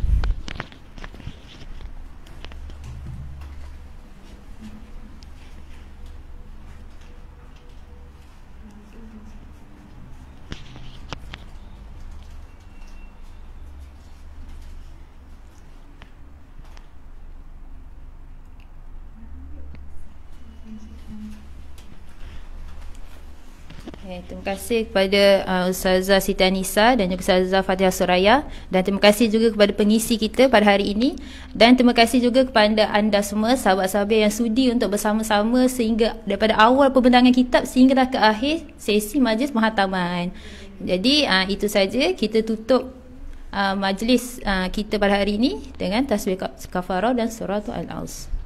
Terima kasih kepada Ustazah Siti Anisa dan juga Ustazah Fatihah Suraya, dan terima kasih juga kepada pengisi kita pada hari ini, dan terima kasih juga kepada anda semua sahabat-sahabat yang sudi untuk bersama-sama sehingga daripada awal pembentangan kitab sehinggalah ke akhir sesi majlis penghataman. Jadi itu saja, kita tutup majlis kita pada hari ini dengan tasbih kafarah dan surah Al-Aus.